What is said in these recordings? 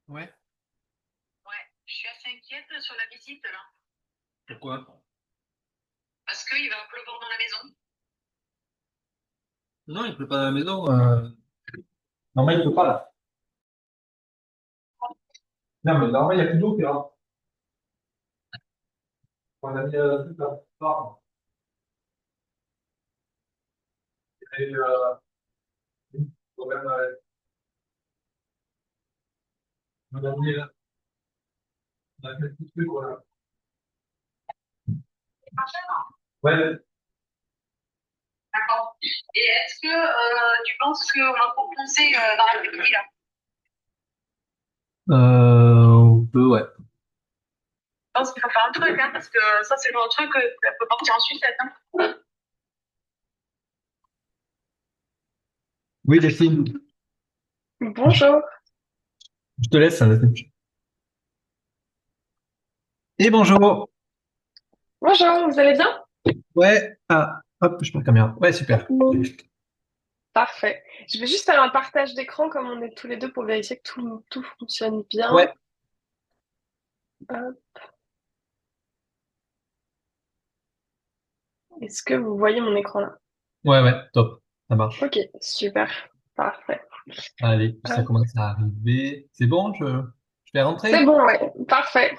Ouais. Ouais, je suis assez inquiète sur la visite là, Pourquoi? parce qu'il va pleuvoir dans la maison. Non, il pleut pas à la maison. Normalement, il pleut pas là. Non, mais normalement, il y a plus d'eau qui rentre. On a mis tout là. Pardon. Et, problème, on a mis, on a fait un petit truc, voilà. Ouais. D'accord. Et est-ce que tu penses qu'on va compenser dans l'après-midi là? On peut, ouais. Je pense qu'il faut faire un truc, hein, parce que ça c'est le genre de truc qu'elle peut partir en sucette. Hein. Oui, Delphine, Bonjour. je te laisse. Et bonjour. Bonjour, vous allez bien? Ouais. Ah, hop, je prends la caméra. Ouais, super. Parfait. Je vais juste faire un partage d'écran comme on est tous les deux pour vérifier que tout fonctionne bien. Ouais. Hop. Est-ce que vous voyez mon écran là? Ouais, ouais, top. Ça marche. Ok, super. Parfait. Allez, ça Hop. commence à arriver. C'est bon, je vais C'est rentrer? bon, ouais. Parfait.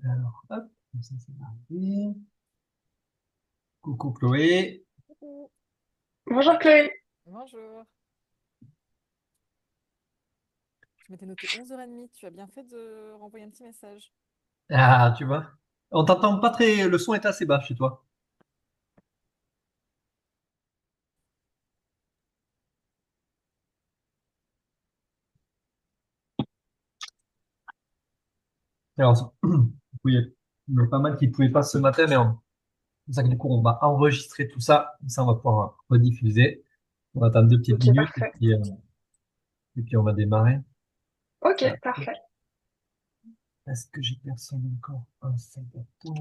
Alors, hop, comme ça va arriver. Coucou Chloé. Coucou. Bonjour Chloé. Bonjour. Je m'étais noté 11h30. Tu as bien fait de renvoyer un petit message. Ah, tu vois. On t'entend pas très. Le son est assez bas chez toi. Alors, oui, il y en a pas mal qui ne pouvaient pas ce matin, mais c'est ça que du coup, on va enregistrer tout ça. Ça, on va pouvoir rediffuser. On va attendre deux petites Ok, minutes parfait. et puis on va démarrer. Ok, Ah, parfait. est-ce que j'ai personne encore un sac à dos?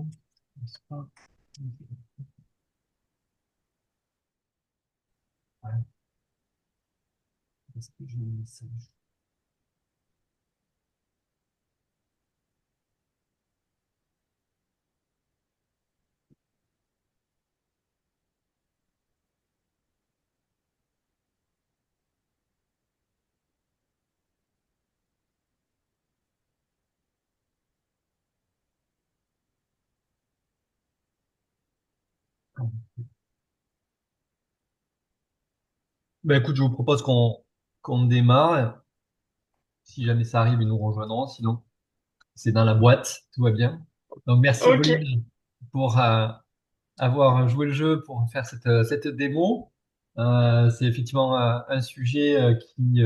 N'est-ce pas? Ouais. Est-ce que j'ai un message? Ben écoute, je vous propose qu'on démarre. Si jamais ça arrive, ils nous rejoindront. Sinon, c'est dans la boîte. Tout va bien. Donc, merci Ok. Pauline pour avoir joué le jeu, pour faire cette démo. C'est effectivement un sujet qui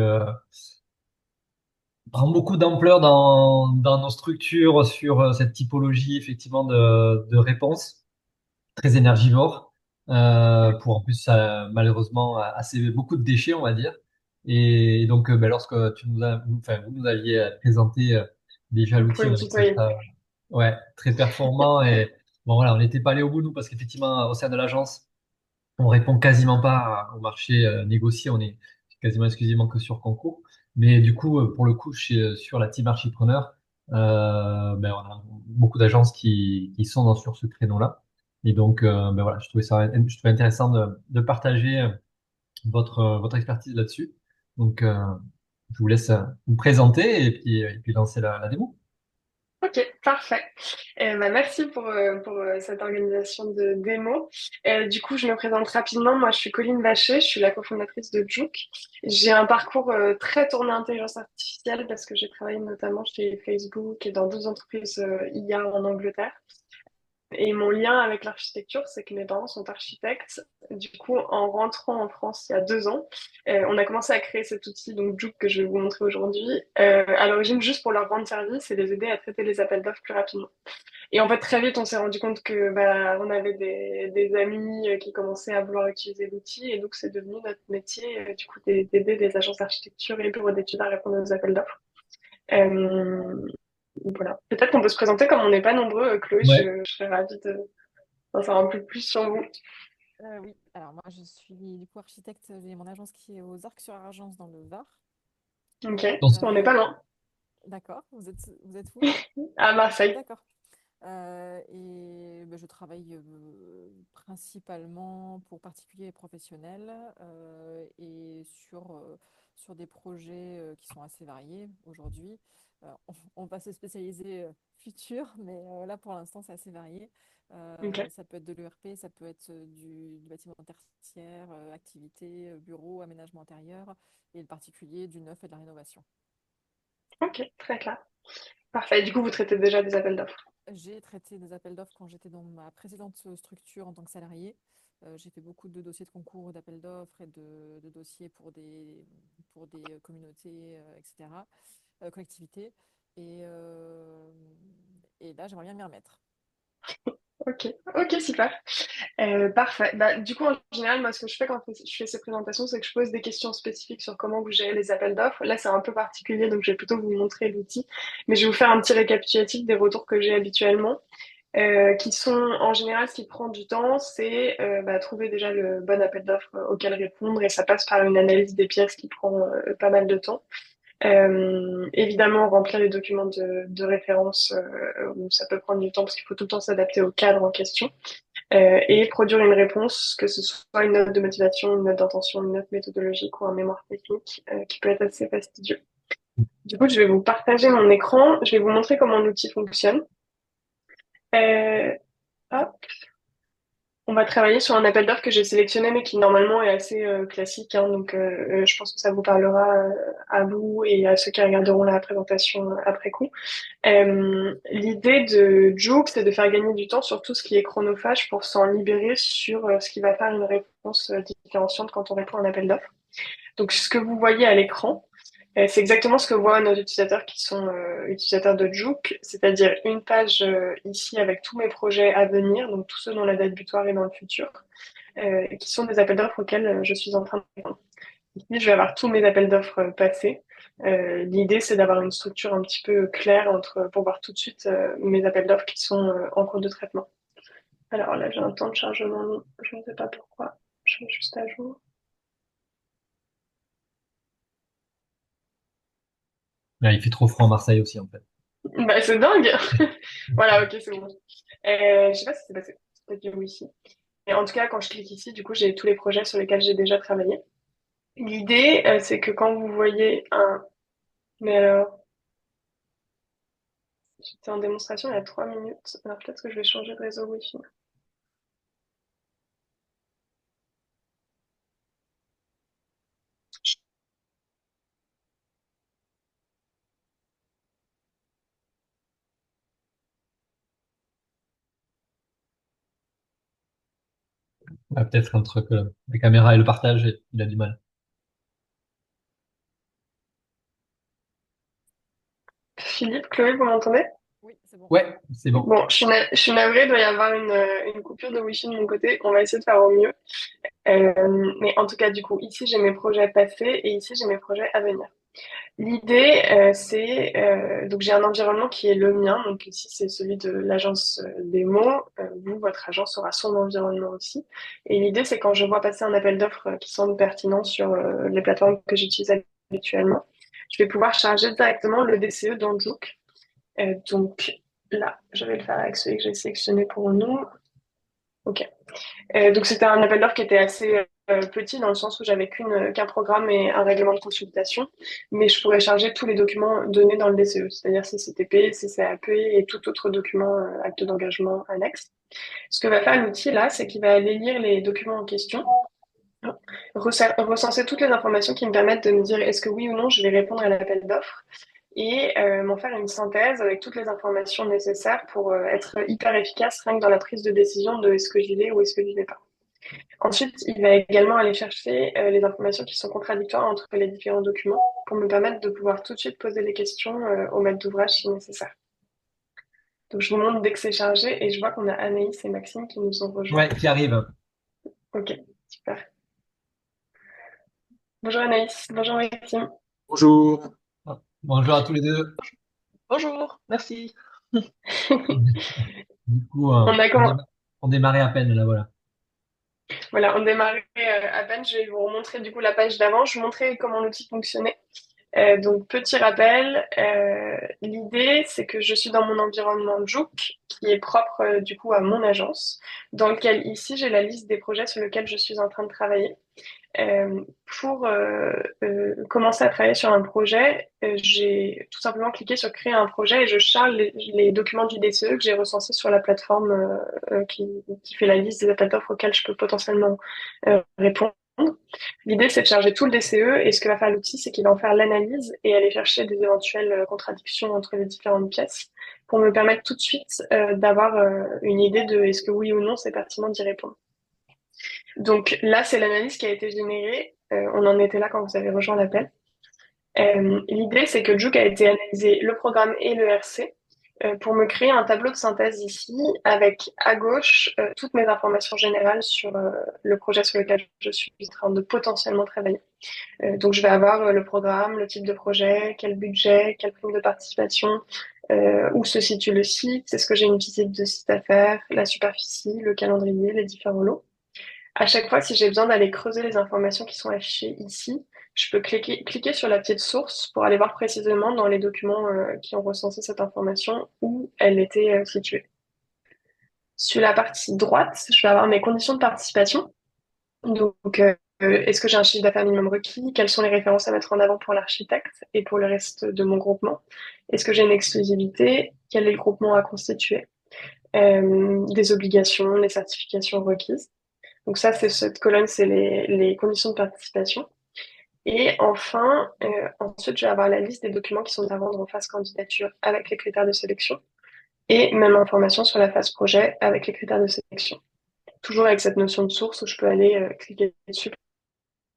prend beaucoup d'ampleur dans nos structures sur cette typologie effectivement de réponse très énergivore, pour en plus malheureusement assez beaucoup de déchets, on va dire. Et donc, ben, lorsque enfin, vous nous aviez présenté déjà Vous l'outil, pouvez on me avait trouvé tutoyer. ça ouais, très performant. Et bon, voilà, on n'était pas allé au bout, nous, parce qu'effectivement, au sein de l'agence, on répond quasiment pas au marché négocié, on est quasiment exclusivement que sur concours. Mais du coup, pour le coup, sur la team Archipreneur, ben, on a beaucoup d'agences qui sont sur ce créneau-là. Et donc, ben voilà, je trouvais intéressant de partager votre expertise là-dessus. Donc, je vous laisse vous présenter et puis lancer la démo. Ok, parfait. Merci pour cette organisation de démo. Du coup, je me présente rapidement. Moi, je suis Colline Vacher, je suis la cofondatrice de Juke. J'ai un parcours très tourné intelligence artificielle parce que j'ai travaillé notamment chez Facebook et dans deux entreprises IA en Angleterre. Et mon lien avec l'architecture, c'est que mes parents sont architectes. Du coup, en rentrant en France il y a 2 ans, on a commencé à créer cet outil, donc Juke, que je vais vous montrer aujourd'hui, à l'origine juste pour leur rendre service et les aider à traiter les appels d'offres plus rapidement. Et en fait, très vite, on s'est rendu compte que bah, on avait des amis qui commençaient à vouloir utiliser l'outil, et donc c'est devenu notre métier, du coup, d'aider les agences d'architecture et les bureaux d'études à répondre aux appels d'offres. Euh, Voilà. Peut-être qu'on peut se présenter comme on n'est pas nombreux, Chloé, Ouais, je serais ravie d'en savoir un peu plus sur vous. Oui, alors moi je suis du coup architecte, j'ai mon agence qui est aux Arcs-sur-Argence dans le Var. Ok, dans- on n'est pas Euh, loin. d'accord, vous êtes où? À Marseille. D'accord. Et ben, je travaille principalement pour particuliers et professionnels et sur des projets qui sont assez variés aujourd'hui. On va se spécialiser futur, mais là pour l'instant c'est assez varié. Ok, Ça peut être de l'ERP, ça peut être du bâtiment tertiaire, activité, bureau, aménagement intérieur et le particulier du neuf et de la rénovation. ok, très clair. Parfait. Du coup, vous traitez déjà des appels d'offres. J'ai traité des appels d'offres quand j'étais dans ma précédente structure en tant que salarié. J'ai fait beaucoup de dossiers de concours, d'appels d'offres et de dossiers pour des communautés, etc., collectivités. Et, euh, et là, j'aimerais bien m'y remettre. Ok, ok, super. Parfait. Bah, du coup, en général, moi, ce que je fais quand je fais ces présentations, c'est que je pose des questions spécifiques sur comment vous gérez les appels d'offres. Là, c'est un peu particulier, donc je vais plutôt vous montrer l'outil. Mais je vais vous faire un petit récapitulatif des retours que j'ai habituellement, qui sont, en général, ce qui prend du temps, c'est bah, trouver déjà le bon appel d'offres auquel répondre, et ça passe par une analyse des pièces qui prend pas mal de temps. Évidemment, remplir les documents de référence, où ça peut prendre du temps parce qu'il faut tout le temps s'adapter au cadre en question. Et produire une réponse, que ce soit une note de motivation, une note d'intention, une note méthodologique ou un mémoire technique, qui peut être assez fastidieux. Du coup, je vais vous partager mon écran, je vais vous montrer comment l'outil fonctionne. Euh, hop. On va travailler sur un appel d'offres que j'ai sélectionné, mais qui normalement est assez classique, hein, donc je pense que ça vous parlera à vous et à ceux qui regarderont la présentation après coup. L'idée de Juke, c'est de faire gagner du temps sur tout ce qui est chronophage pour s'en libérer sur ce qui va faire une réponse différenciante quand on répond à un appel d'offres. Donc, ce que vous voyez à l'écran, c'est exactement ce que voient nos utilisateurs qui sont utilisateurs de Juke, c'est-à-dire une page ici avec tous mes projets à venir, donc tous ceux dont la date butoir est dans le futur, et qui sont des appels d'offres auxquels je suis en train de répondre. Ici, je vais avoir tous mes appels d'offres passés. L'idée, c'est d'avoir une structure un petit peu claire pour voir tout de suite mes appels d'offres qui sont en cours de traitement. Alors là, j'ai un temps de chargement long, je ne sais pas pourquoi. Je mets juste à jour. là, il fait trop froid à Marseille aussi, en fait. Bah, c'est dingue! Voilà, ok, c'est bon. Je sais pas si c'est passé. C'est peut-être du Wi-Fi. Et en tout cas, quand je clique ici, du coup, j'ai tous les projets sur lesquels j'ai déjà travaillé. L'idée, c'est que quand vous voyez un... Mais alors, j'étais en démonstration il y a 3 minutes. Alors peut-être que je vais changer de réseau Wi-Fi. Ouais, peut-être entre la caméra et le partage, il a du mal. Philippe, Chloé, vous m'entendez? Oui, c'est bon. Ouais, c'est bon. Bon, je suis navrée, il doit y avoir une coupure de Wi-Fi de mon côté. On va essayer de faire au mieux. Mais en tout cas, du coup, ici, j'ai mes projets passés et ici, j'ai mes projets à venir. L'idée, c'est donc j'ai un environnement qui est le mien, donc ici c'est celui de l'agence Démo. Vous, votre agence aura son environnement aussi. Et l'idée, c'est quand je vois passer un appel d'offres qui semble pertinent sur les plateformes que j'utilise habituellement, je vais pouvoir charger directement le DCE dans Jook. Donc là, je vais le faire avec celui que j'ai sélectionné pour nous. Ok. Donc c'était un appel d'offres qui était assez petit dans le sens où j'avais qu'un programme et un règlement de consultation, mais je pourrais charger tous les documents donnés dans le DCE, c'est-à-dire CCTP, CCAP et tout autre document, acte d'engagement annexe. Ce que va faire l'outil là, c'est qu'il va aller lire les documents en question, recenser toutes les informations qui me permettent de me dire est-ce que oui ou non je vais répondre à l'appel d'offres et m'en faire une synthèse avec toutes les informations nécessaires pour être hyper efficace rien que dans la prise de décision de est-ce que j'y vais ou est-ce que j'y vais pas. Ensuite, il va également aller chercher les informations qui sont contradictoires entre les différents documents pour me permettre de pouvoir tout de suite poser les questions au maître d'ouvrage si nécessaire. Donc, je vous montre dès que c'est chargé et je vois qu'on a Anaïs et Maxime qui nous ont rejoints. Ouais, qui arrive. Ok, super. Bonjour Anaïs, bonjour Maxime. Bonjour. Ah, bonjour à tous les deux. Bonjour, merci. Du coup, On a comment on démarrait à peine, là, voilà. Voilà, on démarrait à peine. Je vais vous remontrer du coup la page d'avant. Je vous montrais comment l'outil fonctionnait. Donc, petit rappel, l'idée, c'est que je suis dans mon environnement Jook, qui est propre du coup à mon agence, dans lequel ici, j'ai la liste des projets sur lesquels je suis en train de travailler. Pour commencer à travailler sur un projet, j'ai tout simplement cliqué sur créer un projet et je charge les documents du DCE que j'ai recensés sur la plateforme qui fait la liste des appels d'offres auxquels je peux potentiellement répondre. L'idée, c'est de charger tout le DCE et ce que va faire l'outil, c'est qu'il va en faire l'analyse et aller chercher des éventuelles contradictions entre les différentes pièces pour me permettre tout de suite d'avoir une idée de est-ce que oui ou non c'est pertinent d'y répondre. Donc là, c'est l'analyse qui a été générée. On en était là quand vous avez rejoint l'appel. L'idée, c'est que Juke a été analysé le programme et le RC pour me créer un tableau de synthèse ici avec à gauche toutes mes informations générales sur le projet sur lequel je suis en train de potentiellement travailler. Donc je vais avoir le programme, le type de projet, quel budget, quelle prime de participation, où se situe le site, est-ce que j'ai une visite de site à faire, la superficie, le calendrier, les différents lots. À chaque fois, si j'ai besoin d'aller creuser les informations qui sont affichées ici, je peux cliquer sur la petite source pour aller voir précisément dans les documents qui ont recensé cette information où elle était située. Sur la partie droite, je vais avoir mes conditions de participation. Donc, est-ce que j'ai un chiffre d'affaires minimum requis? Quelles sont les références à mettre en avant pour l'architecte et pour le reste de mon groupement? Est-ce que j'ai une exclusivité? Quel est le groupement à constituer? Des obligations, les certifications requises. Donc ça, c'est cette colonne, c'est les conditions de participation. Et enfin, ensuite, je vais avoir la liste des documents qui sont à rendre en phase candidature avec les critères de sélection et même information sur la phase projet avec les critères de sélection. Toujours avec cette notion de source où je peux aller cliquer dessus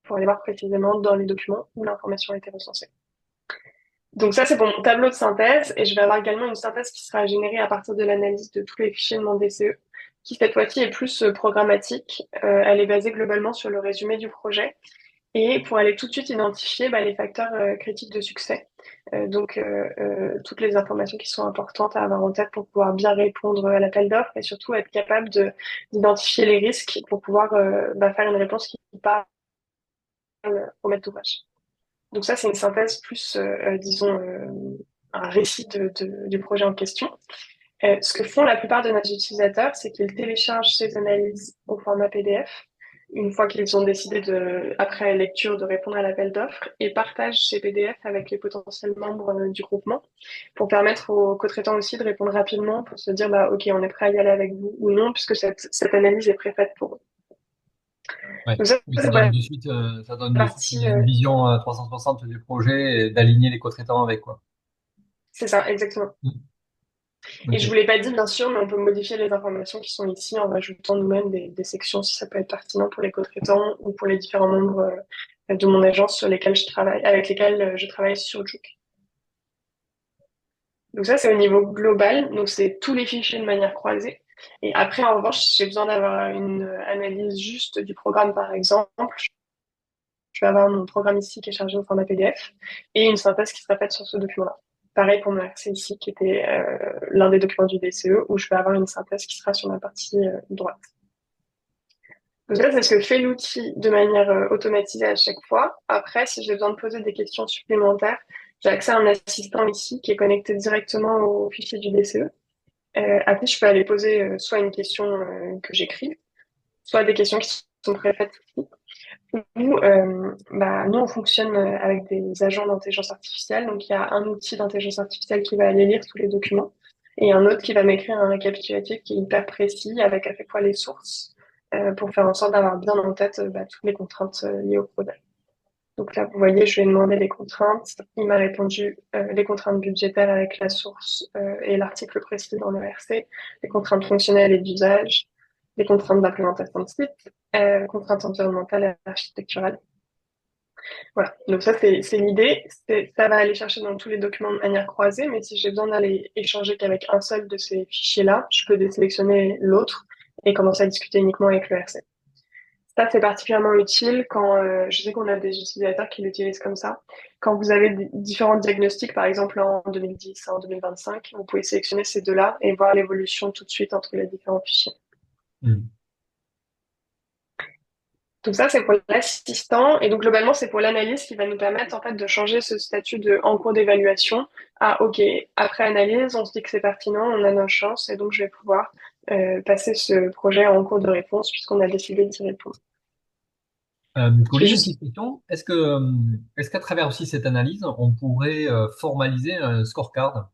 pour aller voir précisément dans les documents où l'information a été recensée. Donc ça, c'est pour mon tableau de synthèse et je vais avoir également une synthèse qui sera générée à partir de l'analyse de tous les fichiers de mon DCE qui cette fois-ci est plus programmatique. Elle est basée globalement sur le résumé du projet et pour aller tout de suite identifier les facteurs critiques de succès. Toutes les informations qui sont importantes à avoir en tête pour pouvoir bien répondre à l'appel d'offres et surtout être capable d'identifier les risques pour pouvoir faire une réponse qui parle au maître d'ouvrage. Donc ça, c'est une synthèse plus, disons, un récit du projet en question. Ce que font la plupart de nos utilisateurs, c'est qu'ils téléchargent ces analyses au format PDF une fois qu'ils ont décidé après lecture de répondre à l'appel d'offres et partagent ces PDF avec les potentiels membres du groupement pour permettre aux co-traitants aussi de répondre rapidement pour se dire, OK, on est prêt à y aller avec vous ou non, puisque cette analyse est préfaite pour eux. Ouais. Donc ça, Oui, c'est pour la ça donne de suite partie, une vision 360 du projet et d'aligner les co-traitants avec, quoi. c'est ça, exactement. Mm. Et je Ok. vous l'ai pas dit, bien sûr, mais on peut modifier les informations qui sont ici en rajoutant nous-mêmes des sections si ça peut être pertinent pour les co-traitants ou pour les différents membres de mon agence sur lesquels je travaille, avec lesquels je travaille sur Jook. Donc ça, c'est au niveau global. Donc c'est tous les fichiers de manière croisée. Et après, en revanche, si j'ai besoin d'avoir une analyse juste du programme, par exemple, je vais avoir mon programme ici qui est chargé au format PDF et une synthèse qui sera faite sur ce document-là. Pareil pour mon accès ici, qui était l'un des documents du DCE, où je vais avoir une synthèse qui sera sur ma partie droite. Donc ça, c'est ce que fait l'outil de manière automatisée à chaque fois. Après, si j'ai besoin de poser des questions supplémentaires, j'ai accès à un assistant ici qui est connecté directement au fichier du DCE. Après, je peux aller poser soit une question que j'écris, soit des questions qui sont préfaites ici. Nous, on fonctionne avec des agents d'intelligence artificielle. Donc, il y a un outil d'intelligence artificielle qui va aller lire tous les documents et un autre qui va m'écrire un récapitulatif qui est hyper précis avec à chaque fois les sources pour faire en sorte d'avoir bien en tête toutes les contraintes liées au projet. Donc là, vous voyez, je lui ai demandé les contraintes. Il m'a répondu les contraintes budgétaires avec la source et l'article précis dans le RC, les contraintes fonctionnelles et d'usage, les contraintes d'implémentation de site, contraintes environnementales et architecturales. Voilà, donc ça c'est l'idée. Ça va aller chercher dans tous les documents de manière croisée, mais si j'ai besoin d'aller échanger qu'avec un seul de ces fichiers-là, je peux désélectionner l'autre et commencer à discuter uniquement avec le RC. Ça, c'est particulièrement utile quand, je sais qu'on a des utilisateurs qui l'utilisent comme ça. Quand vous avez différents diagnostics, par exemple en 2010, en 2025, vous pouvez sélectionner ces deux-là et voir l'évolution tout de suite entre les différents fichiers. Hmm. Donc ça, c'est pour l'assistant. Et donc, globalement, c'est pour l'analyse qui va nous permettre, en fait, de changer ce statut de en cours d'évaluation à OK, après analyse, on se dit que c'est pertinent, on a nos chances, et donc je vais pouvoir passer ce projet en cours de réponse puisqu'on a décidé d'y répondre. Je vais Colline, une juste petite question. Est-ce qu'à travers aussi cette analyse, on pourrait formaliser un scorecard?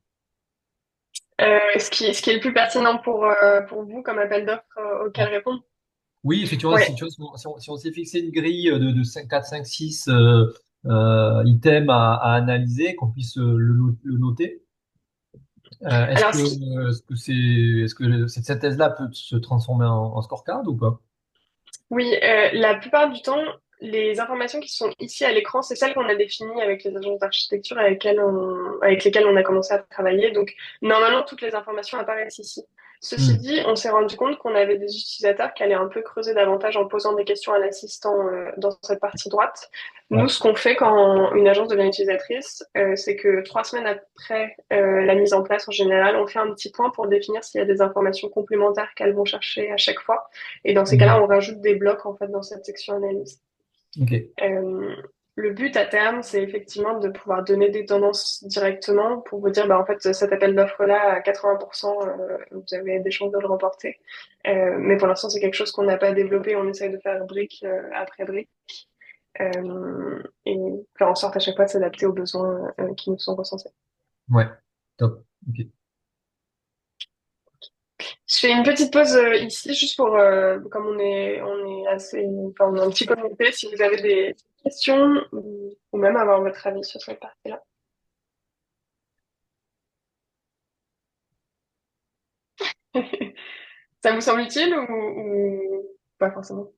ce qui est le plus pertinent pour vous comme appel d'offres auquel répondre. Oui, effectivement, Oui. si, tu vois, si on s'est fixé une grille de 5, 4, 5, 6 items à analyser, qu'on puisse le noter, Alors, ce qui, est-ce que cette synthèse-là peut se transformer en scorecard ou pas? Oui, la plupart du temps, les informations qui sont ici à l'écran, c'est celles qu'on a définies avec les agences d'architecture avec lesquelles on a commencé à travailler. Donc, normalement, toutes les informations apparaissent ici. Ceci Hmm. dit, on s'est rendu compte qu'on avait des utilisateurs qui allaient un peu creuser davantage en posant des questions à l'assistant dans cette partie droite. Nous, Ouais. ce qu'on fait quand une agence devient utilisatrice, c'est que 3 semaines après la mise en place, en général, on fait un petit point pour définir s'il y a des informations complémentaires qu'elles vont chercher à chaque fois. Et dans ces cas-là, Hmm. on rajoute des blocs en fait dans cette section analyse. Ok. Euh, le but à terme, c'est effectivement de pouvoir donner des tendances directement pour vous dire, bah, en fait, cet appel d'offres-là, à 80%, vous avez des chances de le remporter. Mais pour l'instant, c'est quelque chose qu'on n'a pas développé. On essaye de faire brique après brique et faire en sorte à chaque fois de s'adapter aux besoins qui nous sont recensés. Ouais. Top. Ok. Je fais une petite pause ici, juste pour, comme on est assez, enfin, on est un petit peu monté, si vous avez des questions ou même avoir votre avis sur cette partie-là. Ça vous semble utile ou pas forcément?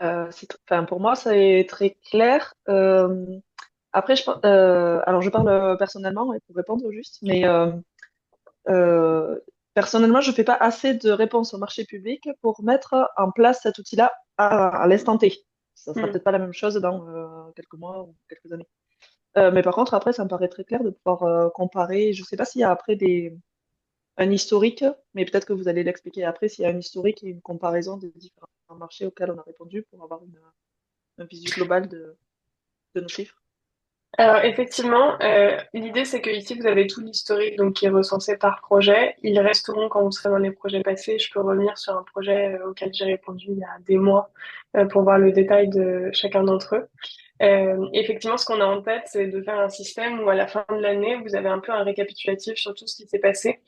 Enfin, pour moi, c'est très clair. Après, alors je parle personnellement et pour répondre juste, mais euh, personnellement, je fais pas assez de réponses au marché public pour mettre en place cet outil-là à l'instant T. Ça sera Hmm. peut-être pas la même chose dans quelques mois ou quelques années. Mais par contre, après, ça me paraît très clair de pouvoir comparer. Je sais pas s'il y a après un historique, mais peut-être que vous allez l'expliquer après, s'il y a un historique et une comparaison des différents marchés auxquels on a répondu pour avoir un visu global de nos chiffres. Alors effectivement, l'idée c'est que ici vous avez tout l'historique donc qui est recensé par projet. Ils resteront quand vous serez dans les projets passés. Je peux revenir sur un projet auquel j'ai répondu il y a des mois pour voir le détail de chacun d'entre eux. Effectivement, ce qu'on a en tête, c'est de faire un système où à la fin de l'année, vous avez un peu un récapitulatif sur tout ce qui s'est passé,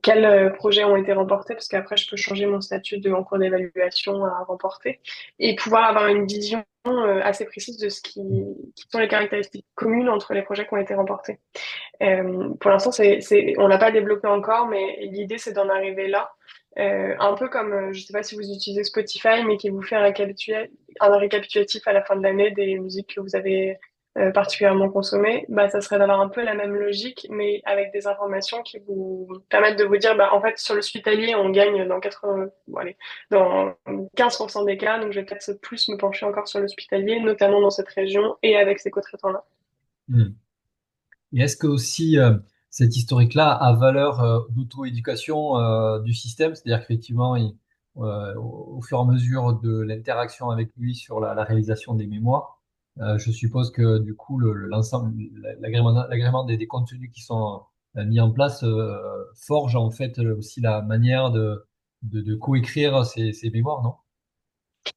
quels projets ont été remportés, parce qu'après, je peux changer mon statut de en cours d'évaluation à remporter, et pouvoir avoir une vision assez précise de qui sont les caractéristiques communes entre les projets qui ont été remportés. Pour l'instant, on l'a pas développé encore, mais l'idée, c'est d'en arriver là. Un peu comme, je sais pas si vous utilisez Spotify, mais qui vous fait un récapitulatif à la fin de l'année des musiques que vous avez particulièrement consommées. Bah, ça serait d'avoir un peu la même logique, mais avec des informations qui vous permettent de vous dire, bah, en fait, sur l'hospitalier, on gagne dans 80, bon, allez, dans 15% des cas, donc je vais peut-être plus me pencher encore sur l'hospitalier, notamment dans cette région et avec ces co-traitants-là. Hmm. Et est-ce que aussi cet historique-là a valeur d'auto-éducation du système, c'est-à-dire qu'effectivement, au fur et à mesure de l'interaction avec lui sur la réalisation des mémoires, je suppose que du coup, l'ensemble, l'agrément des contenus qui sont mis en place forge en fait aussi la manière de coécrire ces mémoires, non?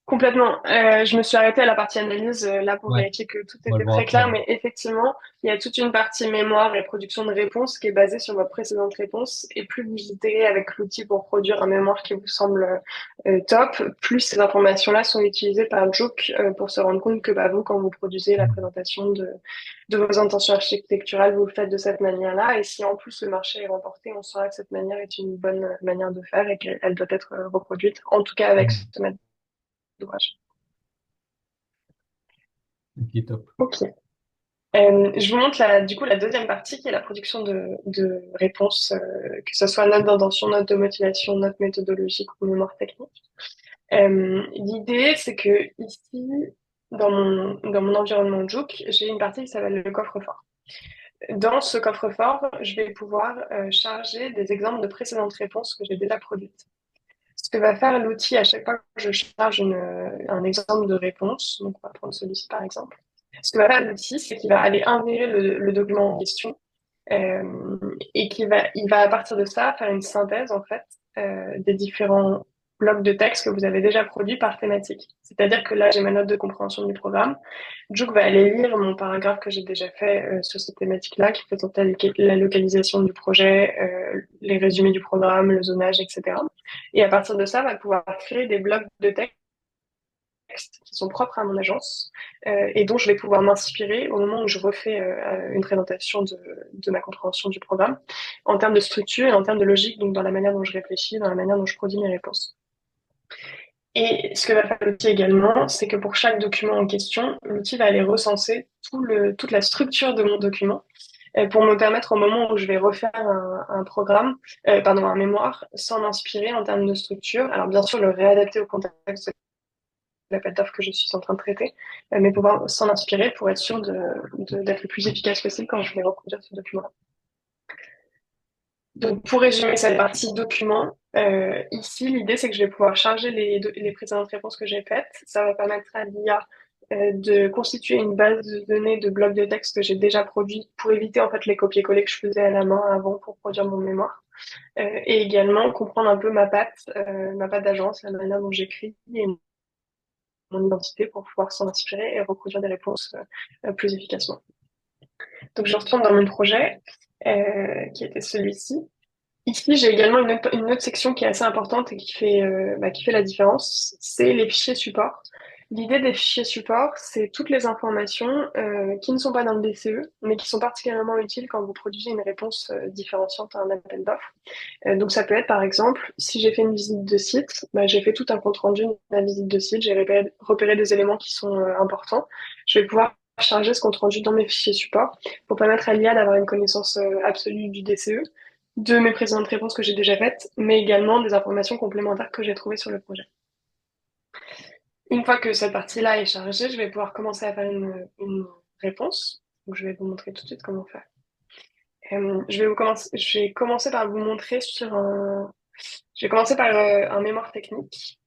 Complètement. Je me suis arrêtée à la partie analyse là pour Ouais, vérifier que tout on va le était voir très après. clair, mais effectivement, il y a toute une partie mémoire et production de réponses qui est basée sur votre précédente réponse. Et plus vous itérez avec l'outil pour produire un mémoire qui vous semble top, plus ces informations-là sont utilisées par Jook pour se rendre compte que bah, vous, quand vous produisez la Hmm. présentation de vos intentions architecturales, vous le faites de cette manière-là. Et si en plus le marché est remporté, on saura que cette manière est une bonne manière de faire et qu'elle doit être reproduite, en tout cas avec Hmm. ce maître d'ouvrage. Ok, top. Ok. Je vous montre du coup la deuxième partie qui est la production de réponses, que ce soit note d'intention, note de motivation, note méthodologique ou mémoire technique. L'idée, c'est que ici, dans mon environnement Jook, j'ai une partie qui s'appelle le coffre-fort. Dans ce coffre-fort, je vais pouvoir charger des exemples de précédentes réponses que j'ai déjà produites. Ce que va faire l'outil à chaque fois que je charge un exemple de réponse, donc on va prendre celui-ci par exemple, ce que va faire l'outil, c'est qu'il va aller insérer le document en question et il va à partir de ça faire une synthèse en fait des différents blocs de texte que vous avez déjà produits par thématique. C'est-à-dire que là, j'ai ma note de compréhension du programme. Juke va aller lire mon paragraphe que j'ai déjà fait sur cette thématique-là, qui présentait la localisation du projet, les résumés du programme, le zonage, etc. Et à partir de ça, va pouvoir créer des blocs de texte qui sont propres à mon agence et dont je vais pouvoir m'inspirer au moment où je refais une présentation de ma compréhension du programme en termes de structure et en termes de logique, donc dans la manière dont je réfléchis, dans la manière dont je produis mes réponses. Et ce que va faire l'outil également, c'est que pour chaque document en question, l'outil va aller recenser toute la structure de mon document pour me permettre au moment où je vais refaire un programme, pardon, un mémoire, s'en inspirer en termes de structure. Alors bien sûr, le réadapter au contexte l'appel d'offres que je suis en train de traiter, mais pouvoir s'en inspirer pour être sûr d'être le plus efficace possible quand je vais reproduire ce document-là. Donc, pour résumer cette partie document, ici, l'idée, c'est que je vais pouvoir charger les précédentes réponses que j'ai faites. Ça va permettre à l'IA de constituer une base de données de blocs de texte que j'ai déjà produits pour éviter en fait les copier-coller que je faisais à la main avant pour produire mon mémoire. Et également comprendre un peu ma patte d'agence, la manière dont j'écris et mon identité pour pouvoir s'en inspirer et reproduire des réponses plus efficacement. Donc je retourne dans mon projet qui était celui-ci. Ici, j'ai également une autre section qui est assez importante et qui fait la différence, c'est les fichiers support. L'idée des fichiers support, c'est toutes les informations qui ne sont pas dans le DCE, mais qui sont particulièrement utiles quand vous produisez une réponse différenciante à un appel d'offres. Donc ça peut être par exemple, si j'ai fait une visite de site, bah, j'ai fait tout un compte rendu de la visite de site, j'ai repéré des éléments qui sont importants. Je vais pouvoir charger ce compte rendu dans mes fichiers support pour permettre à l'IA d'avoir une connaissance absolue du DCE, de mes précédentes réponses que j'ai déjà faites, mais également des informations complémentaires que j'ai trouvées sur le projet. Une fois que cette partie-là est chargée, je vais pouvoir commencer à faire une réponse. Donc je vais vous montrer tout de suite comment faire. Je vais commencer par vous montrer je vais commencer par un mémoire technique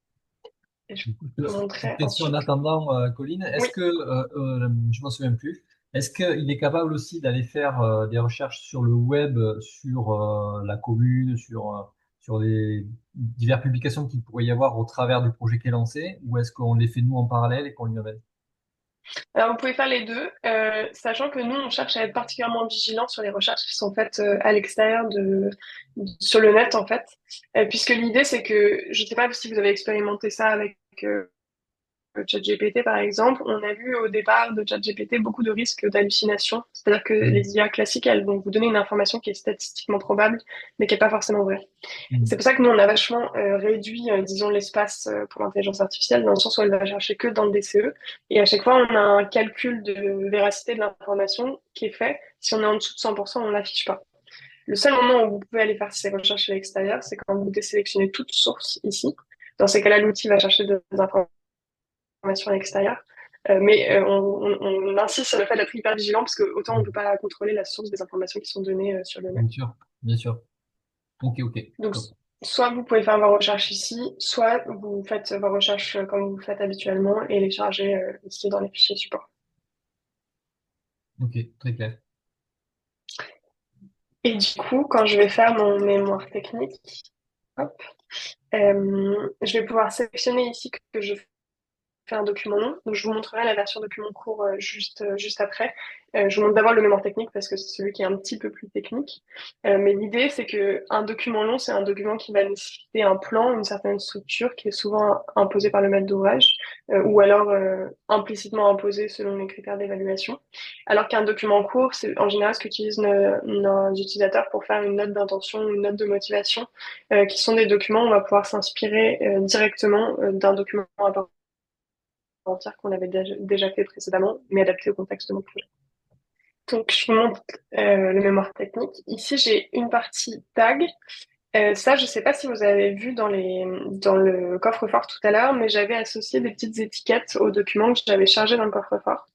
et je vous Petite montrerai question en ensuite. attendant, Colline. Oui. Est-ce que, je m'en souviens plus, est-ce qu'il est capable aussi d'aller faire des recherches sur le web, sur la commune, sur les diverses publications qu'il pourrait y avoir au travers du projet qui est lancé, ou est-ce qu'on les fait nous en parallèle et qu'on lui amène? Alors, vous pouvez faire les deux, sachant que nous, on cherche à être particulièrement vigilants sur les recherches qui sont faites à l'extérieur sur le net, en fait, puisque l'idée, c'est que, je ne sais pas si vous avez expérimenté ça avec ChatGPT, par exemple, on a vu au départ de ChatGPT beaucoup de risques d'hallucination. C'est-à-dire que Mhm. les IA classiques, elles vont vous donner une information qui est statistiquement probable, mais qui n'est pas forcément vraie. C'est Mhm. pour ça que nous, on a vachement réduit, disons, l'espace pour l'intelligence artificielle, dans le sens où elle va chercher que dans le DCE. Et à chaque fois, on a un calcul de véracité de l'information qui est fait. Si on est en dessous de 100%, on l'affiche pas. Le seul moment où vous pouvez aller faire ces recherches à l'extérieur, c'est quand vous désélectionnez toute source ici. Dans ces cas-là, l'outil va chercher des informations à l'extérieur. On insiste sur le fait d'être hyper vigilant parce que autant on ne peut pas contrôler la source des informations qui sont données sur le net. Bien sûr, bien sûr. Ok, ok. Donc, Top. soit vous pouvez faire vos recherches ici, soit vous faites vos recherches comme vous faites habituellement et les charger ici dans les fichiers support. Ok, très clair. Et du coup, quand je vais faire mon mémoire technique, hop, je vais pouvoir sélectionner ici que je fais un document long. Donc, je vous montrerai la version document court juste après. Je vous montre d'abord le mémoire technique parce que c'est celui qui est un petit peu plus technique. Mais l'idée, c'est que un document long, c'est un document qui va nécessiter un plan, une certaine structure qui est souvent imposée par le maître d'ouvrage ou alors implicitement imposée selon les critères d'évaluation. Alors qu'un document court, c'est en général ce qu'utilisent nos utilisateurs pour faire une note d'intention, une note de motivation, qui sont des documents où on va pouvoir s'inspirer directement d'un document entière qu'on avait déjà fait précédemment, mais adapté au contexte de mon projet. Donc, je vous montre le mémoire technique. Ici, j'ai une partie tag. Ça, je ne sais pas si vous avez vu dans le coffre-fort tout à l'heure, mais j'avais associé des petites étiquettes aux documents que j'avais chargés dans le coffre-fort.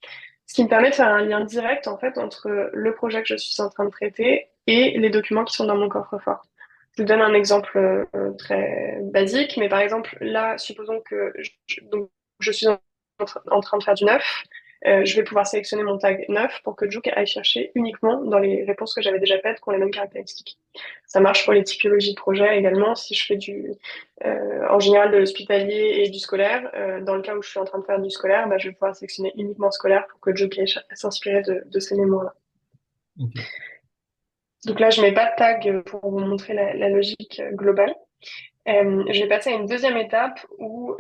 Ce qui me permet de faire un lien direct, en fait, entre le projet que je suis en train de traiter et les documents qui sont dans mon coffre-fort. Je vous donne un exemple très basique, mais par exemple, là, supposons que donc, je suis en train de faire du neuf. Je vais pouvoir sélectionner mon tag neuf pour que Jook aille chercher uniquement dans les réponses que j'avais déjà faites qui ont les mêmes caractéristiques. Ça marche pour les typologies de projet également. Si je fais en général de l'hospitalier et du scolaire, dans le cas où je suis en train de faire du scolaire, bah, je vais pouvoir sélectionner uniquement scolaire pour que Jook aille s'inspirer de ces mémoires-là. Ok. Donc là, je mets pas de tag pour vous montrer la logique globale. Je vais passer à une deuxième étape où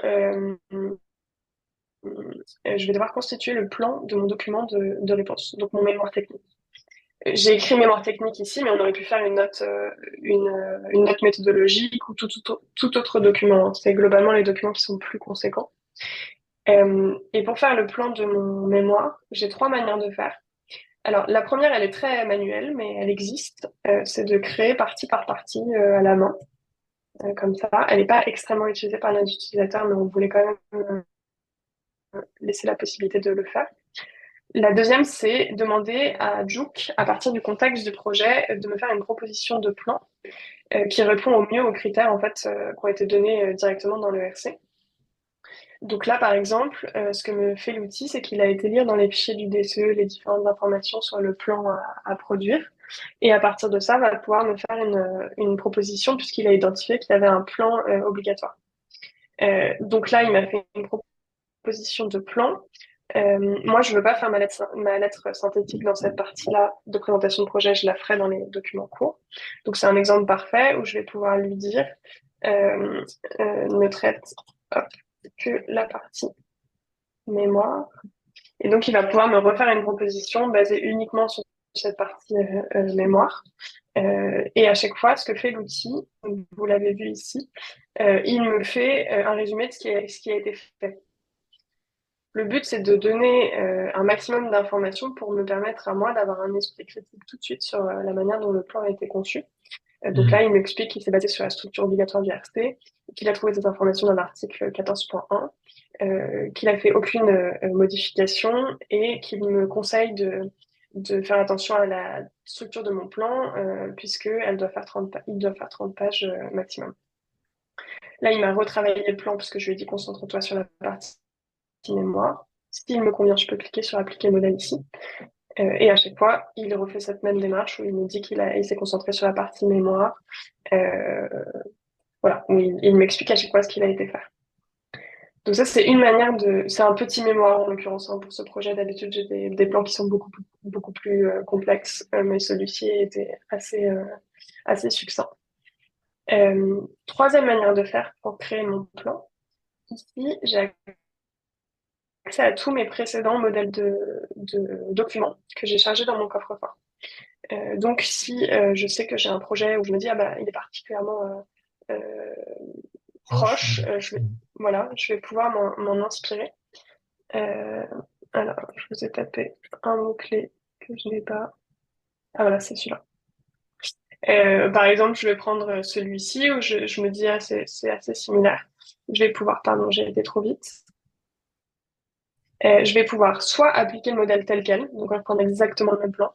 je vais devoir constituer le plan de mon document de réponse, donc mon mémoire technique. J'ai écrit mémoire technique ici, mais on aurait pu faire une note méthodologique ou tout autre document. C'est globalement les documents qui sont plus conséquents. Et pour faire le plan de mon mémoire, j'ai 3 manières de faire. Alors, la première, elle est très manuelle, mais elle existe. C'est de créer partie par partie à la main, comme ça. Elle n'est pas extrêmement utilisée par nos utilisateurs, mais on voulait quand même laisser la possibilité de le faire. La deuxième, c'est demander à Jook, à partir du contexte du projet, de me faire une proposition de plan qui répond au mieux aux critères en fait qui ont été donnés directement dans le RC. Donc là, par exemple, ce que me fait l'outil, c'est qu'il a été lire dans les fichiers du DCE les différentes informations sur le plan à produire. Et à partir de ça, va pouvoir me faire une proposition puisqu'il a identifié qu'il y avait un plan obligatoire. Donc là, il m'a fait une proposition de plan. Moi, je ne veux pas faire ma lettre synthétique dans cette partie-là de présentation de projet, je la ferai dans les documents courts. Donc, c'est un exemple parfait où je vais pouvoir lui dire ne traite que la partie mémoire. Et donc, il va pouvoir me refaire une proposition basée uniquement sur cette partie mémoire. Et à chaque fois, ce que fait l'outil, vous l'avez vu ici, il me fait un résumé de ce qui a été fait. Le but, c'est de donner un maximum d'informations pour me permettre à moi d'avoir un esprit critique tout de suite sur la manière dont le plan a été conçu. Donc là, il m'explique qu'il s'est basé sur la structure obligatoire du RC, qu'il a trouvé des informations dans l'article 14.1, qu'il a fait aucune modification et qu'il me conseille de faire attention à la structure de mon plan puisqu'il doit faire 30 pages maximum. Là, il m'a retravaillé le plan parce que je lui ai dit concentre-toi sur la partie mémoire. S'il me convient, je peux cliquer sur appliquer le modèle ici. Et à chaque fois, il refait cette même démarche où il me dit il s'est concentré sur la partie mémoire. Voilà, où il m'explique à chaque fois ce qu'il a été faire. Donc ça, c'est une manière c'est un petit mémoire en l'occurrence pour ce projet. D'habitude, j'ai des plans qui sont beaucoup plus complexes, mais celui-ci était assez succinct. Troisième manière de faire pour créer mon plan. Ici, j'ai accès à tous mes précédents modèles de documents que j'ai chargés dans mon coffre-fort. Donc, si je sais que j'ai un projet où je me dis, ah bah, il est particulièrement proche, je vais pouvoir m'en inspirer. Alors, je vous ai tapé un mot-clé que je n'ai pas. Ah voilà, c'est celui-là. Par exemple, je vais prendre celui-ci où je me dis, ah, c'est assez similaire. Je vais pouvoir, pardon, j'ai été trop vite. Je vais pouvoir soit appliquer le modèle tel quel, donc reprendre exactement le même plan.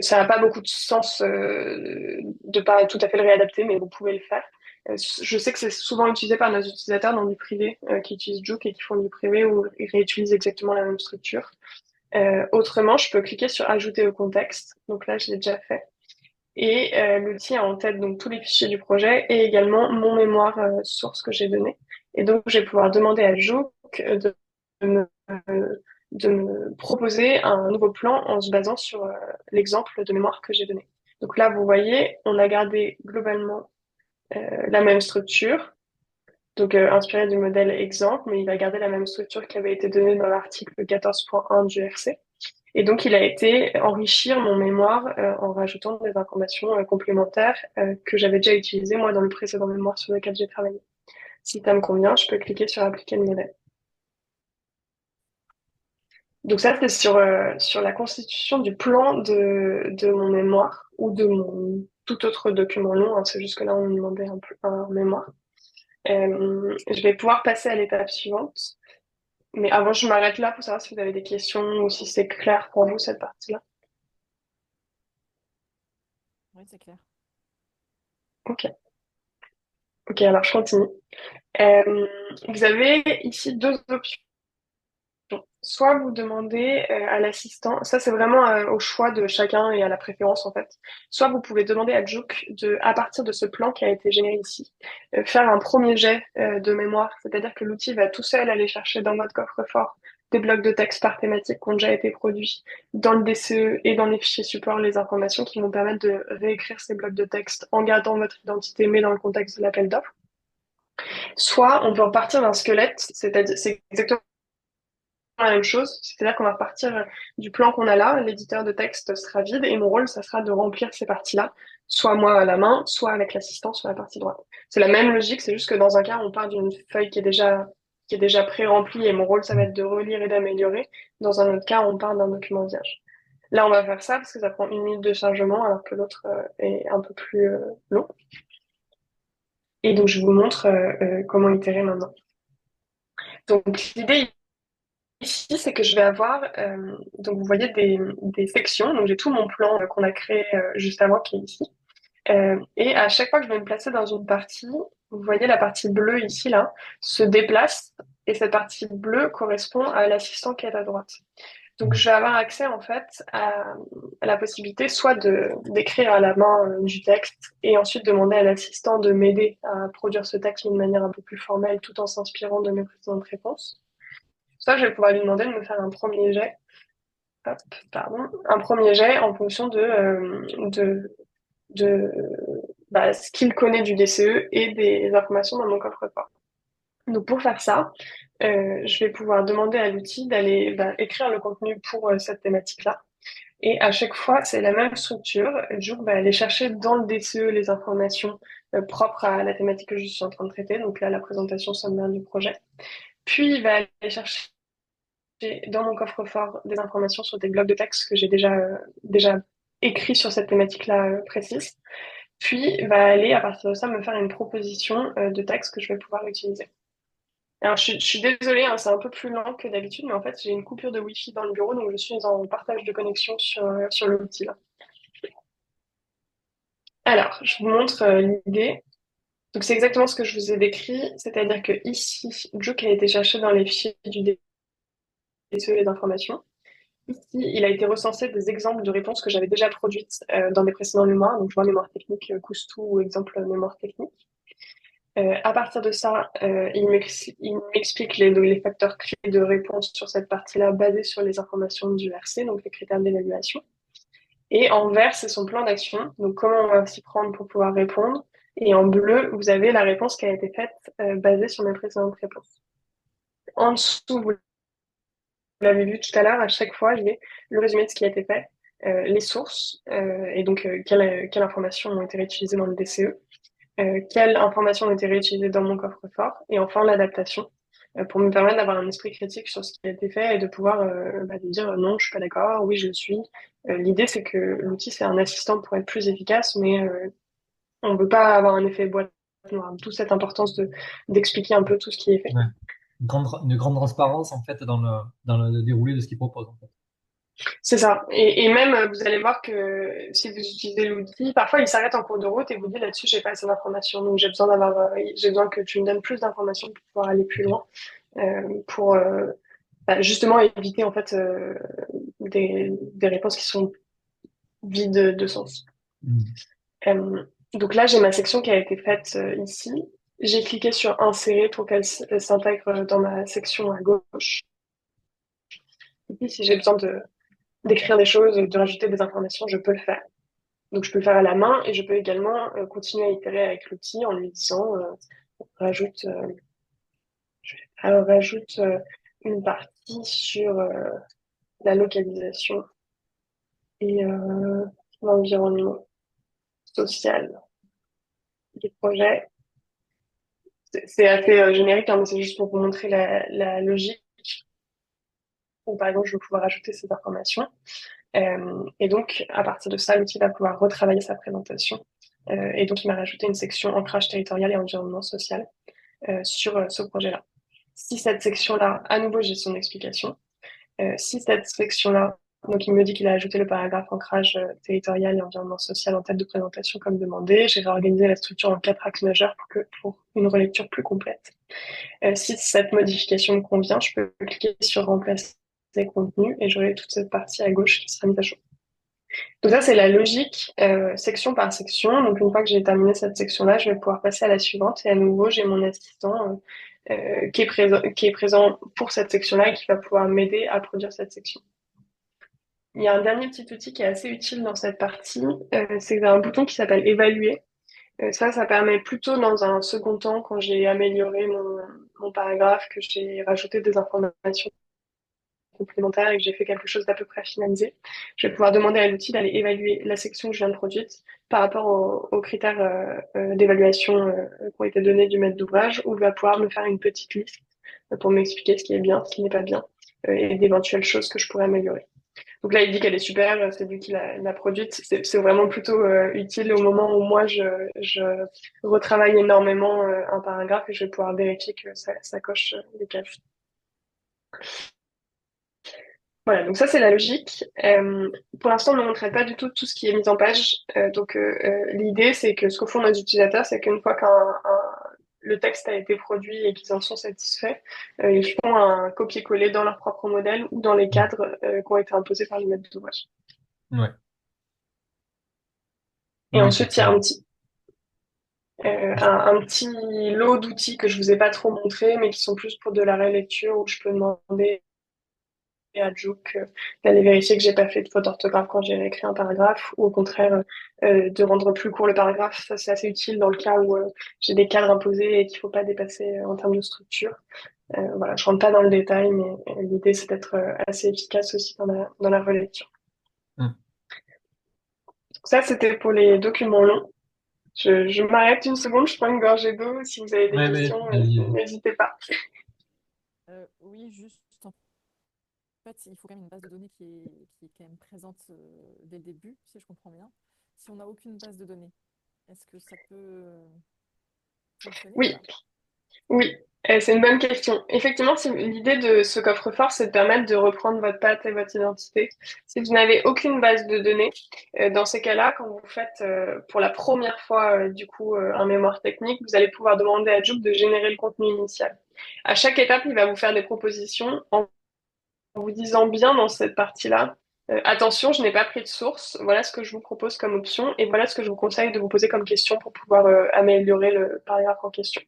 Ça n'a pas beaucoup de sens de pas tout à fait le réadapter, mais vous pouvez le faire. Je sais que c'est souvent utilisé par nos utilisateurs dans du privé qui utilisent Jook et qui font du privé où ils réutilisent exactement la même structure. Autrement, je peux cliquer sur ajouter au contexte. Donc là, je l'ai déjà fait. Et l'outil a en tête donc tous les fichiers du projet et également mon mémoire source que j'ai donné. Et donc, je vais pouvoir demander à Jook me, de me proposer un nouveau plan en se basant sur l'exemple de mémoire que j'ai donné. Donc là, vous voyez, on a gardé globalement la même structure, donc inspiré du modèle exemple, mais il a gardé la même structure qui avait été donnée dans l'article 14.1 du RC. Et donc, il a été enrichir mon mémoire en rajoutant des informations complémentaires que j'avais déjà utilisées, moi, dans le précédent mémoire sur lequel j'ai travaillé. Si ça me convient, je peux cliquer sur appliquer le modèle. Donc ça, c'est sur la constitution du plan de mon mémoire ou de mon tout autre document long, hein, c'est juste que là, on me demandait un mémoire. Je vais pouvoir passer à l'étape suivante. Mais avant, je m'arrête là pour savoir si vous avez des questions ou si c'est clair pour vous, cette partie-là. Oui, c'est clair. Ok. Ok, alors je continue. Euh, Vous avez ici deux options. Soit vous demandez à l'assistant, ça c'est vraiment au choix de chacun et à la préférence en fait. Soit vous pouvez demander à Jook de, à partir de ce plan qui a été généré ici, faire un premier jet de mémoire, c'est-à-dire que l'outil va tout seul aller chercher dans votre coffre-fort des blocs de texte par thématique qui ont déjà été produits dans le DCE et dans les fichiers support les informations qui vont permettre de réécrire ces blocs de texte en gardant votre identité mais dans le contexte de l'appel d'offres. Soit on peut repartir d'un squelette, c'est-à-dire c'est exactement la même chose, c'est-à-dire qu'on va repartir du plan qu'on a là, l'éditeur de texte sera vide et mon rôle, ça sera de remplir ces parties-là, soit moi à la main, soit avec l'assistant sur la partie droite. C'est la même logique, c'est juste que dans un cas, on part d'une feuille qui est déjà pré-remplie et mon rôle, ça va être de relire et d'améliorer. Dans un autre cas, on part d'un document vierge. Là, on va faire ça parce que ça prend 1 minute de chargement alors que l'autre est un peu plus long. Et donc, je vous montre comment itérer maintenant. Donc, l'idée ici, c'est que je vais avoir, donc vous voyez des sections, donc j'ai tout mon plan qu'on a créé juste avant qui est ici. Et à chaque fois que je vais me placer dans une partie, vous voyez la partie bleue ici, là, se déplace, et cette partie bleue correspond à l'assistant qui est à droite. Donc je vais avoir accès en fait à la possibilité soit d'écrire à la main du texte et ensuite demander à l'assistant de m'aider à produire ce texte d'une manière un peu plus formelle tout en s'inspirant de mes précédentes réponses. Ça, je vais pouvoir lui demander de me faire un premier jet, hop, pardon, un premier jet en fonction de ce qu'il connaît du DCE et des informations dans mon coffre-fort. Donc pour faire ça, je vais pouvoir demander à l'outil d'aller écrire le contenu pour cette thématique-là. Et à chaque fois, c'est la même structure. Jour va aller chercher dans le DCE les informations propres à la thématique que je suis en train de traiter. Donc là, la présentation sommaire du projet. Puis il va aller chercher j'ai dans mon coffre-fort des informations sur des blocs de texte que j'ai déjà écrits sur cette thématique-là précise. Puis va aller, à partir de ça, me faire une proposition de texte que je vais pouvoir utiliser. Alors, je suis désolée, hein, c'est un peu plus lent que d'habitude, mais en fait, j'ai une coupure de Wi-Fi dans le bureau, donc je suis en partage de connexion sur l'outil là. Alors, je vous montre l'idée. Donc, c'est exactement ce que je vous ai décrit, c'est-à-dire que ici, Juke a été cherché dans les fichiers du DCE les informations. Ici, il a été recensé des exemples de réponses que j'avais déjà produites dans des précédents mémoires. Donc, je vois mémoire technique Coustou ou exemple mémoire technique. À partir de ça, il m'explique les facteurs clés de réponse sur cette partie-là basés sur les informations du RC, donc les critères d'évaluation. Et en vert, c'est son plan d'action, donc comment on va s'y prendre pour pouvoir répondre. Et en bleu, vous avez la réponse qui a été faite basée sur mes précédentes réponses. En dessous, vous l'avez vu tout à l'heure, à chaque fois, j'ai le résumé de ce qui a été fait, les sources, et donc quelles informations ont été réutilisées dans le DCE, quelles informations ont été réutilisées dans mon coffre-fort, et enfin l'adaptation, pour me permettre d'avoir un esprit critique sur ce qui a été fait et de pouvoir dire non, je suis pas d'accord, oui, je le suis. L'idée, c'est que l'outil, c'est un assistant pour être plus efficace, mais on ne veut pas avoir un effet boîte noire. D'où cette importance d'expliquer un peu tout ce qui est fait. Ouais. Une grande transparence en fait dans le déroulé de ce qu'ils proposent en fait. C'est ça. Et même, vous allez voir que si vous utilisez l'outil, parfois il s'arrête en cours de route et vous dit là-dessus, j'ai pas assez d'informations. Donc j'ai besoin que tu me donnes plus d'informations pour pouvoir aller plus Ok. loin, pour justement éviter en fait des réponses qui sont vides de sens. Mm. Donc là, j'ai ma section qui a été faite ici. J'ai cliqué sur insérer pour qu'elle s'intègre dans ma section à gauche. Et puis, si j'ai besoin d'écrire des choses, de rajouter des informations, je peux le faire. Donc, je peux le faire à la main et je peux également continuer à itérer avec l'outil en lui disant rajoute, rajoute une partie sur la localisation et l'environnement social du projet. C'est assez générique, hein, mais c'est juste pour vous montrer la logique. où par exemple je vais pouvoir ajouter ces informations. Et donc, à partir de ça, l'outil va pouvoir retravailler sa présentation. Et donc, il m'a rajouté une section ancrage territorial et environnement social sur ce projet-là. Si cette section-là, à nouveau, j'ai son explication. Si cette section-là, donc il me dit qu'il a ajouté le paragraphe ancrage territorial et environnement social en tête de présentation comme demandé, j'ai réorganisé la structure en 4 axes majeurs pour une relecture plus complète. Si cette modification me convient, je peux cliquer sur remplacer contenu et j'aurai toute cette partie à gauche qui sera mise à jour. Donc ça, c'est la logique section par section. Donc une fois que j'ai terminé cette section-là, je vais pouvoir passer à la suivante. Et à nouveau, j'ai mon assistant qui est présent pour cette section-là et qui va pouvoir m'aider à produire cette section. Il y a un dernier petit outil qui est assez utile dans cette partie, c'est un bouton qui s'appelle évaluer. Ça permet plutôt dans un second temps, quand j'ai amélioré mon paragraphe, que j'ai rajouté des informations complémentaire et que j'ai fait quelque chose d'à peu près finalisé, je vais pouvoir demander à l'outil d'aller évaluer la section que je viens de produire par rapport aux critères d'évaluation qui ont été donnés du maître d'ouvrage, ou il va pouvoir me faire une petite liste pour m'expliquer ce qui est bien, ce qui n'est pas bien, et d'éventuelles choses que je pourrais améliorer. Donc là, il dit qu'elle est super, c'est lui qui l'a produite. C'est vraiment plutôt utile au moment où moi, je retravaille énormément un paragraphe et je vais pouvoir vérifier que ça coche les cases. Voilà, donc ça c'est la logique. Pour l'instant, on ne montrait pas du tout ce qui est mis en page. L'idée, c'est que ce que font nos utilisateurs, c'est qu'une fois le texte a été produit et qu'ils en sont satisfaits, ils font un copier-coller dans leur propre modèle ou dans les cadres qui ont été imposés par le maître d'ouvrage. Ouais. Et Oui, ensuite, il y a un petit lot d'outils que je vous ai pas trop montré, mais qui sont plus pour de la relecture, où je peux demander à Jouk d'aller vérifier que j'ai pas fait de faute d'orthographe quand j'ai réécrit un paragraphe, ou au contraire de rendre plus court le paragraphe. Ça, c'est assez utile dans le cas où j'ai des cadres imposés et qu'il faut pas dépasser en termes de structure. Voilà, je rentre pas dans le détail, mais l'idée c'est d'être assez efficace aussi dans la relecture. Hum. Ça, c'était pour les documents longs. Je m'arrête une seconde, je prends une gorgée d'eau. Si vous avez des Ouais, questions, vas-y, vas-y. n'hésitez pas. Oui, juste en fait, il faut quand même une base de données qui est quand même présente dès le début, si je comprends bien. Si on n'a aucune base de données, est-ce que ça peut fonctionner ou Oui, pas? oui, c'est une bonne question. Effectivement, l'idée de ce coffre-fort, c'est de permettre de reprendre votre patte et votre identité. Si vous n'avez aucune base de données, dans ces cas-là, quand vous faites pour la première fois un mémoire technique, vous allez pouvoir demander à Joop de générer le contenu initial. À chaque étape, il va vous faire des propositions en vous disant bien dans cette partie-là, attention, je n'ai pas pris de source, voilà ce que je vous propose comme option et voilà ce que je vous conseille de vous poser comme question pour pouvoir améliorer le paragraphe en question.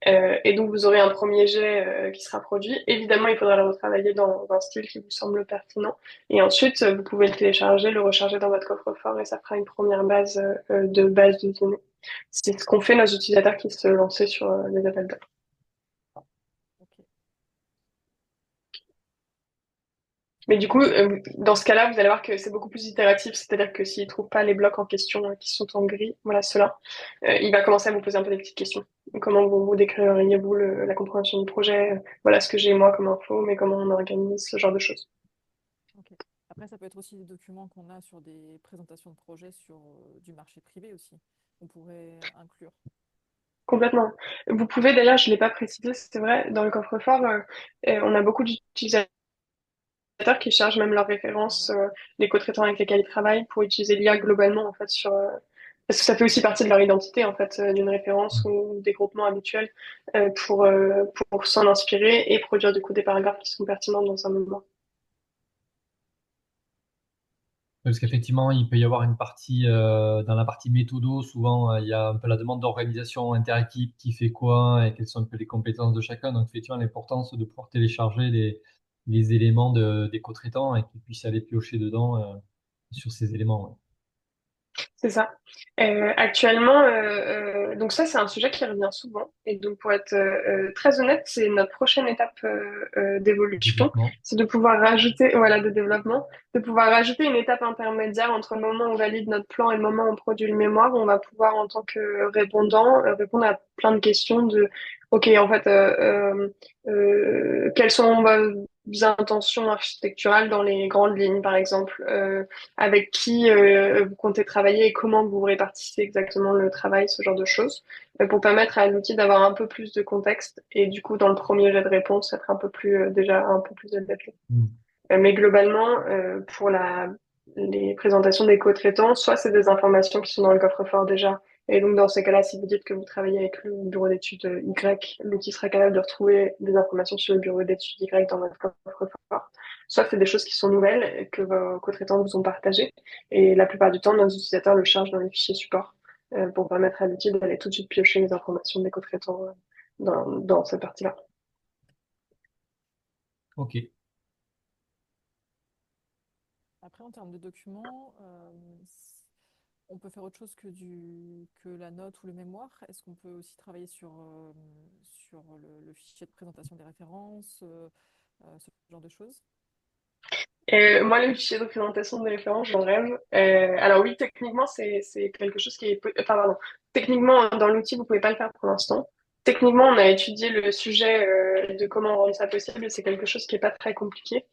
Et donc, vous aurez un premier jet qui sera produit. Évidemment, il faudra le retravailler dans un style qui vous semble pertinent. Et ensuite, vous pouvez le télécharger, le recharger dans votre coffre-fort et ça fera une première base de données. C'est ce qu'ont fait nos utilisateurs qui se lançaient sur les appels d'offres. Ok. Mais du coup, dans ce cas-là, vous allez voir que c'est beaucoup plus itératif. C'est-à-dire que s'il ne trouve pas les blocs en question qui sont en gris, voilà ceux-là, il va commencer à vous poser un peu des petites questions. Comment vous décririez-vous la compréhension du projet? Voilà ce que j'ai moi comme info, mais comment on organise ce genre de choses. Ok. Après, ça peut être aussi des documents qu'on a sur des présentations de projets sur du marché privé aussi. On pourrait inclure. Complètement. Vous pouvez d'ailleurs, je ne l'ai pas précisé, c'est vrai, dans le coffre-fort, on a beaucoup d'utilisateurs qui chargent même leurs C'est références, vrai. les co-traitants avec lesquels ils travaillent pour utiliser l'IA globalement en fait parce que ça fait aussi partie de leur identité en fait, d'une référence ou des groupements habituels pour s'en inspirer et produire du coup des paragraphes qui sont pertinents dans un moment. Parce qu'effectivement, il peut y avoir une partie, dans la partie méthodo, souvent, il y a un peu la demande d'organisation interéquipe, qui fait quoi et quelles sont un peu les compétences de chacun. Donc, effectivement, l'importance de pouvoir télécharger les éléments des co-traitants et qu'ils puissent aller piocher dedans, sur ces éléments. C'est ça. Actuellement, donc ça, c'est un sujet qui revient souvent. Et donc, pour être très honnête, c'est notre prochaine étape Ouais. d'évolution, Développement. c'est de pouvoir rajouter, voilà, de développement, de pouvoir rajouter une étape intermédiaire entre le moment où on valide notre plan et le moment où on produit le mémoire, où on va pouvoir, en tant que répondant, répondre à plein de questions de, OK, en fait, quels sont intentions architecturales dans les grandes lignes, par exemple, avec qui vous comptez travailler et comment vous répartissez exactement le travail, ce genre de choses, pour permettre à l'outil d'avoir un peu plus de contexte et du coup, dans le premier jet de réponse, être un peu plus, déjà un peu plus adapté. Hmm. Mais globalement, pour les présentations des co-traitants, soit c'est des informations qui sont dans le coffre-fort déjà, et donc dans ces cas-là, si vous dites que vous travaillez avec le bureau d'études Y, l'outil sera capable de retrouver des informations sur le bureau d'études Y dans votre coffre-fort. Soit c'est des choses qui sont nouvelles que vos co-traitants vous ont partagées, et la plupart du temps, nos utilisateurs le chargent dans les fichiers support pour permettre à l'outil d'aller tout de suite piocher les informations des co-traitants dans cette partie-là. Ok. Après, en termes de documents, on peut faire autre chose que la note ou le mémoire. Est-ce qu'on peut aussi travailler sur le fichier de présentation des références, ce genre de choses? Moi, le fichier de présentation des références, j'en rêve. Alors oui, techniquement, c'est quelque chose qui est... Enfin, pardon. Techniquement, dans l'outil, vous pouvez pas le faire pour l'instant. Techniquement, on a étudié le sujet de comment rendre ça possible et c'est quelque chose qui est pas très compliqué.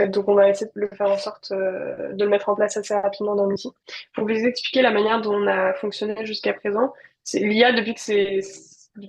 Donc, on va essayer de le faire en sorte de le mettre en place assez rapidement dans l'outil. Pour vous expliquer la manière dont on a fonctionné jusqu'à présent, c'est l'IA, depuis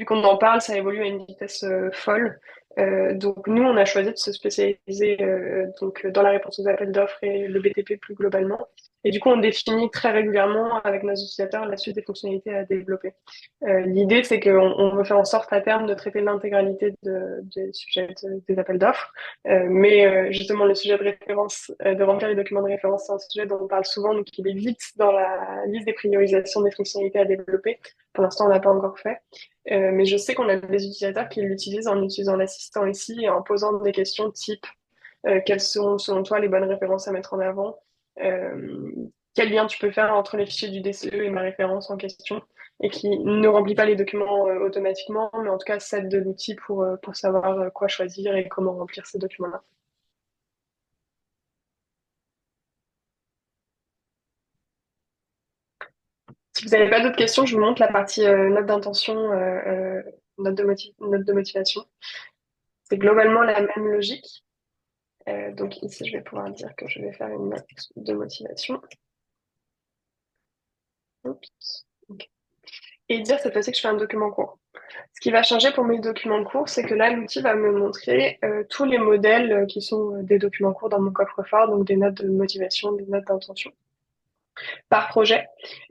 qu'on en parle, ça évolue à une vitesse folle. Donc nous, on a choisi de se spécialiser dans la réponse aux appels d'offres et le BTP plus globalement. Et du coup, on définit très régulièrement avec nos utilisateurs la suite des fonctionnalités à développer. L'idée, c'est qu'on veut faire en sorte à terme de traiter l'intégralité des sujets des appels d'offres. Mais justement, le sujet de référence, de remplir les documents de référence, c'est un sujet dont on parle souvent, donc il est vite dans la liste des priorisations des fonctionnalités à développer. Pour l'instant, on l'a pas encore fait. Mais je sais qu'on a des utilisateurs qui l'utilisent en utilisant l'assistant ici et en posant des questions type quelles sont selon toi les bonnes références à mettre en avant, euh, quel lien tu peux faire entre les fichiers du DCE et ma référence en question, et qui ne remplit pas les documents automatiquement, mais en tout cas s'aide de l'outil pour savoir quoi choisir et comment remplir ces documents-là. Si vous n'avez pas d'autres questions, je vous montre la partie note d'intention, note de motivation. C'est globalement la même logique. Donc ici, je vais pouvoir dire que je vais faire une note de motivation. Oups. Ok. Et dire cette fois-ci que je fais un document court. Ce qui va changer pour mes documents courts, c'est que là, l'outil va me montrer tous les modèles qui sont des documents courts dans mon coffre-fort, donc des notes de motivation, des notes d'intention par projet.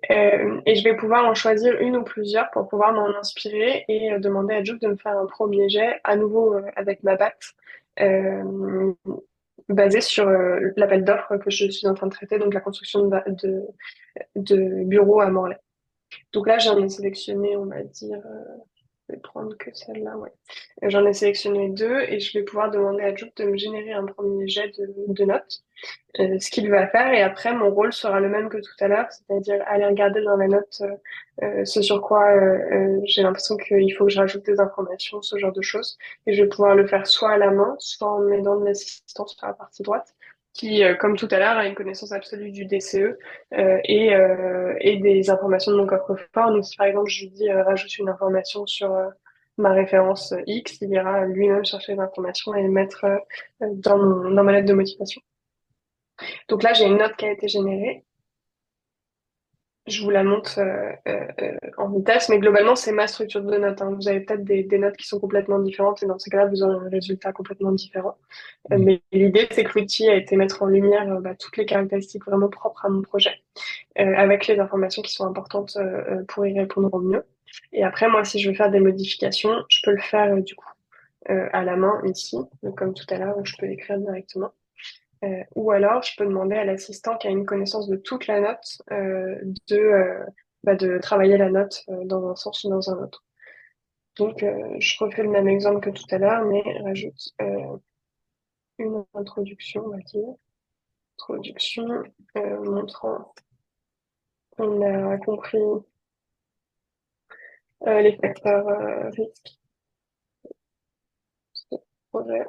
Et je vais pouvoir en choisir une ou plusieurs pour pouvoir m'en inspirer et demander à Jouk de me faire un premier jet, à nouveau avec ma batte, euh, basé sur l'appel d'offres que je suis en train de traiter, donc la construction de bureaux à Morlaix. Donc là, j'en ai sélectionné, on va dire, je vais prendre que celle-là, ouais. J'en ai sélectionné deux et je vais pouvoir demander à Jouk de me générer un premier jet de notes, ce qu'il va faire. Et après, mon rôle sera le même que tout à l'heure, c'est-à-dire aller regarder dans la note ce sur quoi j'ai l'impression qu'il faut que je rajoute des informations, ce genre de choses. Et je vais pouvoir le faire soit à la main, soit en aidant de l'assistant sur la partie droite, qui, comme tout à l'heure, a une connaissance absolue du DCE et des informations de mon coffre-fort. Donc, si par exemple, je lui dis rajoute une information sur ma référence X, il ira lui-même chercher l'information et le mettre dans ma lettre de motivation. Donc là, j'ai une note qui a été générée. Je vous la montre en vitesse, mais globalement, c'est ma structure de notes, hein. Vous avez peut-être des notes qui sont complètement différentes et dans ces cas-là, vous aurez un résultat complètement différent. Oui. Mais l'idée, c'est que l'outil a été mettre en lumière toutes les caractéristiques vraiment propres à mon projet, avec les informations qui sont importantes pour y répondre au mieux. Et après, moi, si je veux faire des modifications, je peux le faire du coup à la main ici, donc, comme tout à l'heure, où je peux l'écrire directement. Ou alors, je peux demander à l'assistant qui a une connaissance de toute la note de travailler la note dans un sens ou dans un autre. Donc, je refais le même exemple que tout à l'heure, mais rajoute une introduction, on va dire. Introduction montrant qu'on a compris les facteurs risques de projet.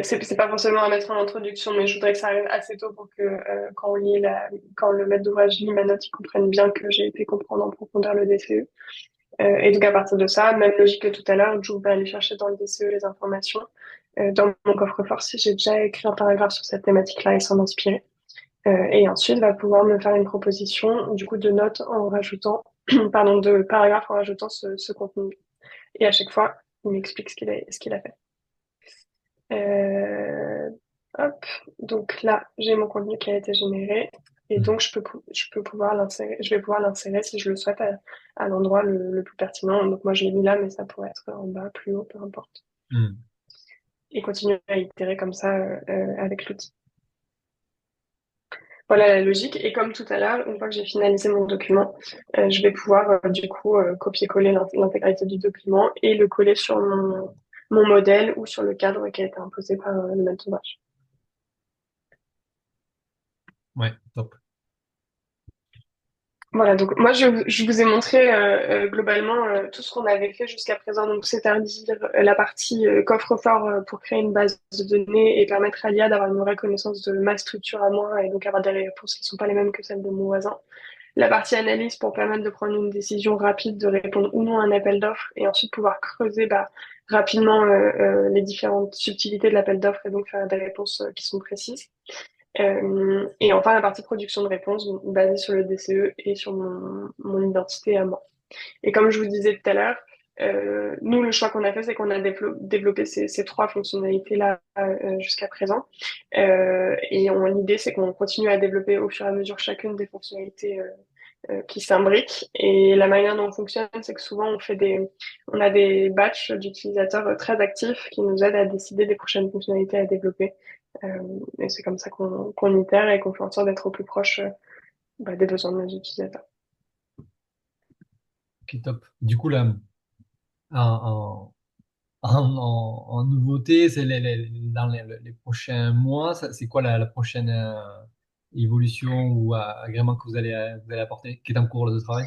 C'est pas forcément à mettre en introduction, mais je voudrais que ça arrive assez tôt pour que quand le maître d'ouvrage lit ma note, il comprenne bien que j'ai été comprendre en profondeur le DCE. Et donc à partir de ça, même logique que tout à l'heure, je vais aller chercher dans le DCE les informations dans mon coffre-fort si j'ai déjà écrit un paragraphe sur cette thématique-là et s'en inspirer. Et ensuite, va pouvoir me faire une proposition, du coup, de notes en rajoutant, pardon, de paragraphes en rajoutant ce contenu. Et à chaque fois, il m'explique ce qu'il a fait. Euh, hop. Donc là, j'ai mon contenu qui a été généré. Et Hmm. donc, je peux pouvoir l'insérer, je vais pouvoir l'insérer si je le souhaite à l'endroit le plus pertinent. Donc, moi, je l'ai mis là, mais ça pourrait être en bas, plus haut, peu importe. Hmm. Et continuer à itérer comme ça avec l'outil. Voilà la logique. Et comme tout à l'heure, une fois que j'ai finalisé mon document, je vais pouvoir du coup copier-coller l'intégralité du document et le coller sur mon modèle ou sur le cadre qui a été imposé par le maître d'ouvrage. Ouais, top. Voilà, donc moi je vous ai montré globalement tout ce qu'on avait fait jusqu'à présent. Donc c'est-à-dire la partie coffre-fort pour créer une base de données et permettre à l'IA d'avoir une vraie connaissance de ma structure à moi et donc avoir des réponses qui ne sont pas les mêmes que celles de mon voisin. La partie analyse pour permettre de prendre une décision rapide, de répondre ou non à un appel d'offres et ensuite pouvoir creuser rapidement les différentes subtilités de l'appel d'offres et donc faire des réponses qui sont précises. Et enfin, la partie production de réponses basée sur le DCE et sur mon identité à moi. Et comme je vous disais tout à l'heure, nous, le choix qu'on a fait, c'est qu'on a développé ces trois fonctionnalités-là jusqu'à présent. Et l'idée, c'est qu'on continue à développer au fur et à mesure chacune des fonctionnalités qui s'imbriquent. Et la manière dont on fonctionne, c'est que souvent, on a des batchs d'utilisateurs très actifs qui nous aident à décider des prochaines fonctionnalités à développer. Et c'est comme ça qu'on itère et qu'on fait en sorte d'être au plus proche des besoins de nos utilisateurs. Ok, top. Du coup, là, en, en nouveauté, c'est dans les prochains mois, c'est quoi la prochaine évolution ou agrément que vous allez apporter, qui est en cours là, de travail?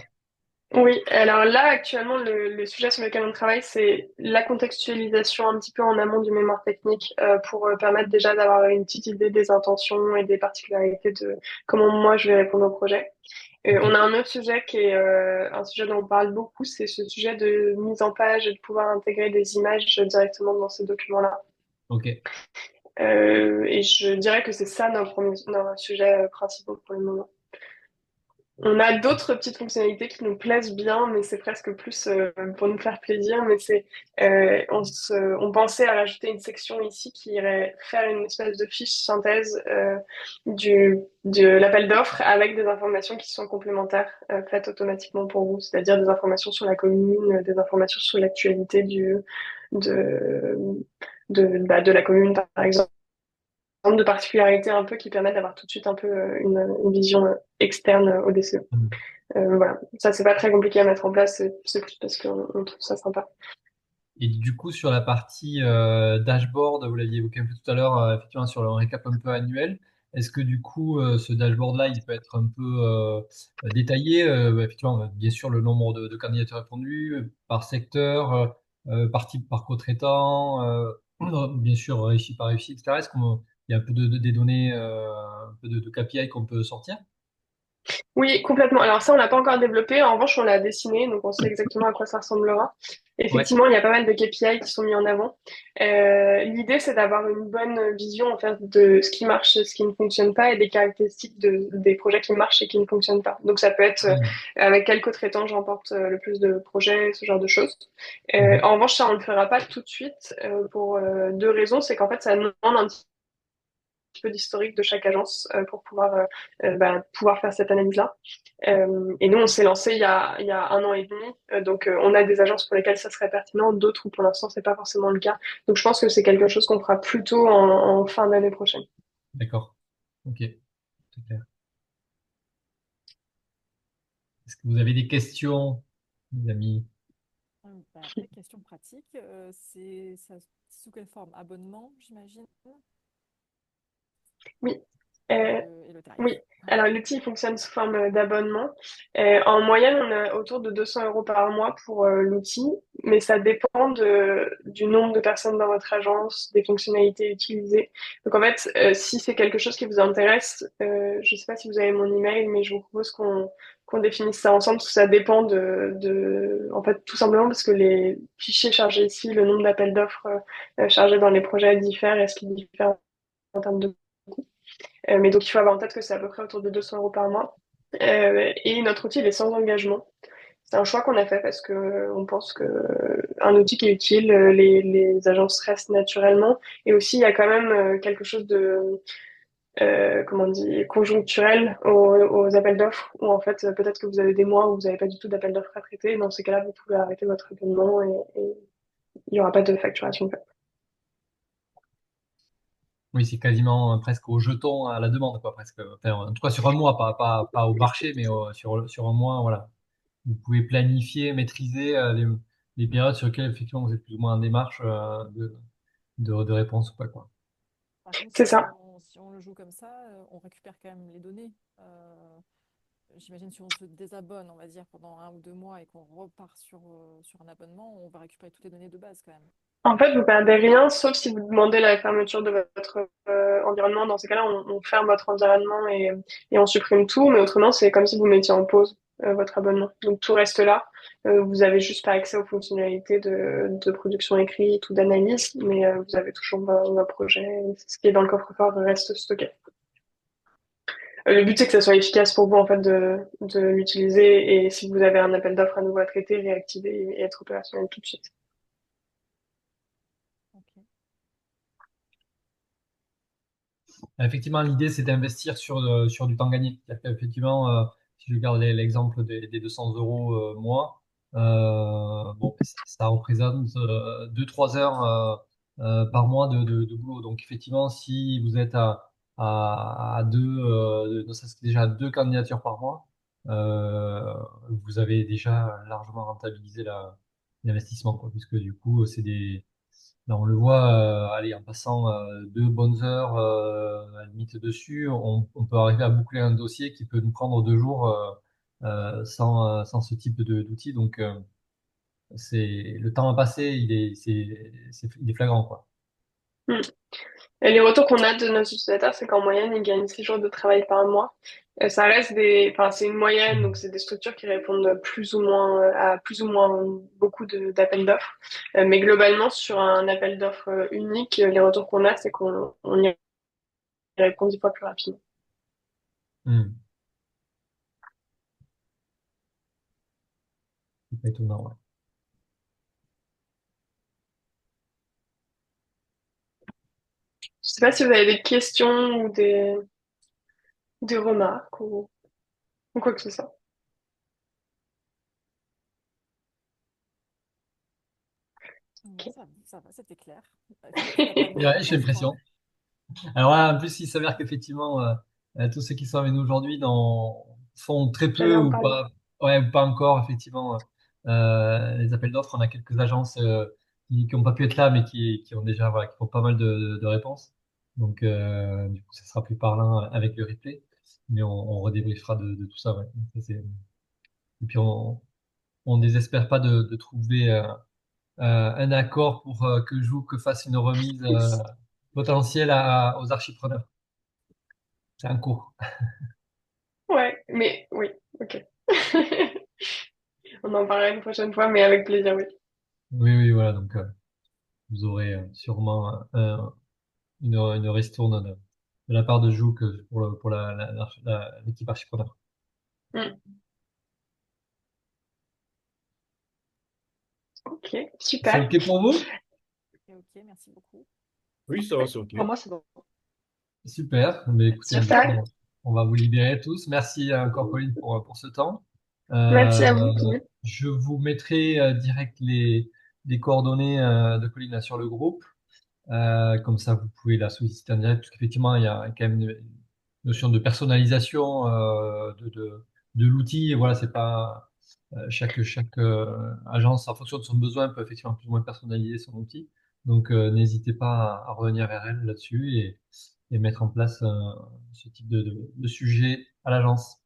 Oui, alors là, actuellement, le sujet sur lequel on travaille, c'est la contextualisation un petit peu en amont du mémoire technique pour permettre déjà d'avoir une petite idée des intentions et des particularités de comment moi je vais répondre au projet. Ok, On a un autre sujet qui est un sujet dont on parle beaucoup, c'est ce sujet de mise en page et de pouvoir intégrer des images directement dans ces documents-là. ok. Et je dirais que c'est ça nos sujets principaux pour le moment. On a d'autres petites fonctionnalités qui nous plaisent bien, mais c'est presque plus pour nous faire plaisir. Mais on pensait à rajouter une section ici qui irait faire une espèce de fiche synthèse de l'appel d'offres avec des informations qui sont complémentaires faites automatiquement pour vous, c'est-à-dire des informations sur la commune, des informations sur l'actualité de, de la commune, par exemple de particularités un peu qui permettent d'avoir tout de suite un peu une vision externe au DCE. Hmm. Voilà, ça c'est pas très compliqué à mettre en place, c'est plus parce qu'on trouve ça sympa. Et du coup, sur la partie dashboard, vous l'aviez évoqué un peu tout à l'heure, effectivement, sur le récap un peu annuel, est-ce que du coup, ce dashboard-là, il peut être un peu détaillé? Effectivement, bien sûr, le nombre de candidatures répondues par secteur, par co-traitant, bien sûr, réussi par réussi, etc. Est-ce qu'il y a un peu des données, un peu de KPI qu'on peut sortir? Oui, complètement. Alors ça, on l'a pas encore développé. En revanche, on l'a dessiné, donc on sait exactement à quoi ça ressemblera. Ouais. Effectivement, il y a pas mal de KPI qui sont mis en avant. L'idée, c'est d'avoir une bonne vision en fait de ce qui marche et ce qui ne fonctionne pas et des caractéristiques des projets qui marchent et qui ne fonctionnent pas. Donc ça peut être Hmm. avec quel co-traitant j'emporte le plus de projets, ce genre de choses. Mhm. En revanche, ça, on ne le fera pas tout de suite pour deux raisons. C'est qu'en fait, ça demande un petit peu d'historique de chaque agence pour pouvoir faire cette analyse-là. Et nous, on s'est lancé il y a un an et demi. Donc, on a des agences pour lesquelles ça serait pertinent, d'autres où pour l'instant, c'est pas forcément le cas. Donc, je pense que c'est quelque chose qu'on fera plutôt en fin d'année prochaine. D'accord. Ok. C'est clair. Est-ce que vous avez des questions, les amis? Après, question pratique, sous quelle forme? Abonnement, j'imagine? Oui. Euh, et le tarif. oui, alors l'outil fonctionne sous forme d'abonnement. En moyenne, on a autour de 200 euros par mois pour l'outil, mais ça dépend du nombre de personnes dans votre agence, des fonctionnalités utilisées. Donc en fait, si c'est quelque chose qui vous intéresse, je ne sais pas si vous avez mon email, mais je vous propose qu'on définisse ça ensemble, parce que ça dépend en fait, tout simplement parce que les fichiers chargés ici, le nombre d'appels d'offres chargés dans les projets diffèrent, et ce qui diffère en termes de coût. Mais donc, il faut avoir en tête que c'est à peu près autour de 200 euros par mois. Et notre outil, il est sans engagement. C'est un choix qu'on a fait parce que on pense que un outil qui est utile, les agences restent naturellement. Et aussi, il y a quand même quelque chose de, comment on dit, conjoncturel aux appels d'offres, où en fait, peut-être que vous avez des mois où vous n'avez pas du tout d'appels d'offres à traiter. Dans ces cas-là, vous pouvez arrêter votre abonnement et il n'y aura pas de facturation. Oui, c'est quasiment presque au jeton à la demande, quoi, presque. Enfin, en tout cas, sur un mois, pas au marché, mais sur un mois, voilà. Vous pouvez planifier, maîtriser les périodes sur lesquelles, effectivement, vous êtes plus ou moins en démarche de réponse ou pas, quoi. Par contre, C'est ça. si on le joue comme ça, on récupère quand même les données. J'imagine si on se désabonne, on va dire, pendant 1 ou 2 mois et qu'on repart sur un abonnement, on va récupérer toutes les données de base quand même. En fait, vous perdez rien, sauf si vous demandez la fermeture de votre environnement. Dans ces cas-là, on ferme votre environnement et on supprime tout. Mais autrement, c'est comme si vous mettiez en pause votre abonnement. Donc tout reste là. Vous avez juste pas accès aux fonctionnalités de production écrite ou d'analyse, mais vous avez toujours vos projets. Ce qui est dans le coffre-fort reste stocké. Le but, c'est que ça soit efficace pour vous en fait de l'utiliser et si vous avez un appel d'offres à nouveau à traiter, réactiver et être opérationnel tout de suite. Ok. Effectivement, l'idée, c'est d'investir sur du temps gagné. C'est-à-dire qu'effectivement, si je garde l'exemple des 200 euros mois, bon, ça représente 2-3 heures par mois de boulot. Donc, effectivement, si vous êtes à deux, ne serait-ce que déjà 2 candidatures par mois, vous avez déjà largement rentabilisé l'investissement, quoi, puisque du coup, c'est des là, on le voit, allez, en passant 2 bonnes heures à la limite dessus, on peut arriver à boucler un dossier qui peut nous prendre 2 jours sans ce type d'outil. Donc, c'est le temps à passer, il est flagrant, quoi. Hmm. Et les retours qu'on a de nos utilisateurs, c'est qu'en moyenne, ils gagnent 6 jours de travail par mois. Ça reste enfin, c'est une moyenne, donc c'est des structures qui répondent plus ou moins à plus ou moins beaucoup d'appels d'offres. Mais globalement, sur un appel d'offres unique, les retours qu'on a, c'est qu'on y répond 10 fois plus rapidement. Hmm. C'est pas étonnant, ouais. Je sais pas si vous avez des questions ou des remarques ou quoi que ce soit. Non, Ok. ça va, c'était clair. Il n'y a pas de Ouais, j'ai contre, hein. l'impression. Alors là, en plus, il s'avère qu'effectivement, tous ceux qui sont avec nous aujourd'hui font très peu J'allais en ou parler. pas, ouais, ou pas encore, effectivement, les appels d'offres. On a quelques agences qui n'ont pas pu être là, mais qui ont déjà, voilà, qui font pas mal de réponses. Donc, du coup, ça sera plus parlant avec le replay. Mais on redébriefera de tout ça, ouais. Et puis, on désespère pas de trouver un accord pour que fasse une remise potentielle aux archipreneurs. C'est un cours. Ouais, mais oui, ok. On en parlera une prochaine fois, mais avec plaisir, oui. Oui, oui, voilà. Donc, vous aurez sûrement une ristourne de la part de Jouk pour l'équipe archipreneur. Mm. Ok, C'est super. OK pour vous? Ok, ok, merci beaucoup. Oui, ça va, c'est OK. Pour moi, c'est bon. Super. Mais écoutez, du coup, Super. on va vous libérer tous. Merci encore, Pauline, pour ce temps. Merci à Euh, vous, Philippe. je vous mettrai direct les coordonnées de Pauline là, sur le groupe. Comme ça, vous pouvez la solliciter en direct, parce qu'effectivement, il y a quand même une notion de personnalisation de l'outil. Et voilà, c'est pas chaque agence, en fonction de son besoin, peut effectivement plus ou moins personnaliser son outil. Donc, n'hésitez pas à revenir vers elle là-dessus et mettre en place ce type de sujet à l'agence.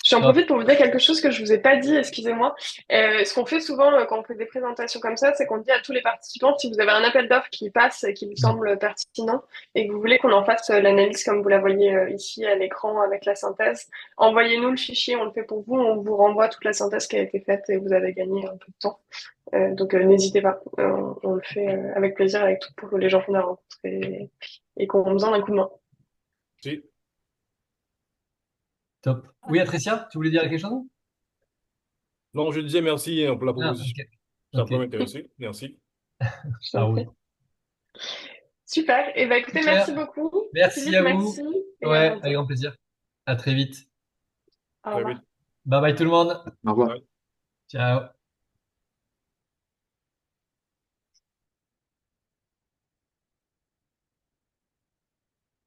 J'en Top. profite pour vous dire quelque chose que je vous ai pas dit, excusez-moi. Ce qu'on fait souvent quand on fait des présentations comme ça, c'est qu'on dit à tous les participants, si vous avez un appel d'offres qui passe et qui vous Mm. semble pertinent et que vous voulez qu'on en fasse l'analyse comme vous la voyez ici à l'écran avec la synthèse, envoyez-nous le fichier, on le fait pour vous, on vous renvoie toute la synthèse qui a été faite et vous avez gagné un peu de temps. Donc n'hésitez pas, on le fait avec plaisir avec tout pour les gens qu'on a rencontrés et qu'on a besoin d'un coup de main. Si. Top. Oui, Atricia, tu voulais dire quelque chose? Non, je disais merci pour la Ah, proposition. ok. Ça Ok, peut m'intéresser. Merci. Je ça t'en roule. prie. Super. Et ben écoutez, merci Super. beaucoup. Merci Philippe, à vous. merci et à Ouais, avec bientôt. grand plaisir. À très vite. Au Très revoir. vite. Bye bye tout le monde. Au revoir. Bye. Ciao.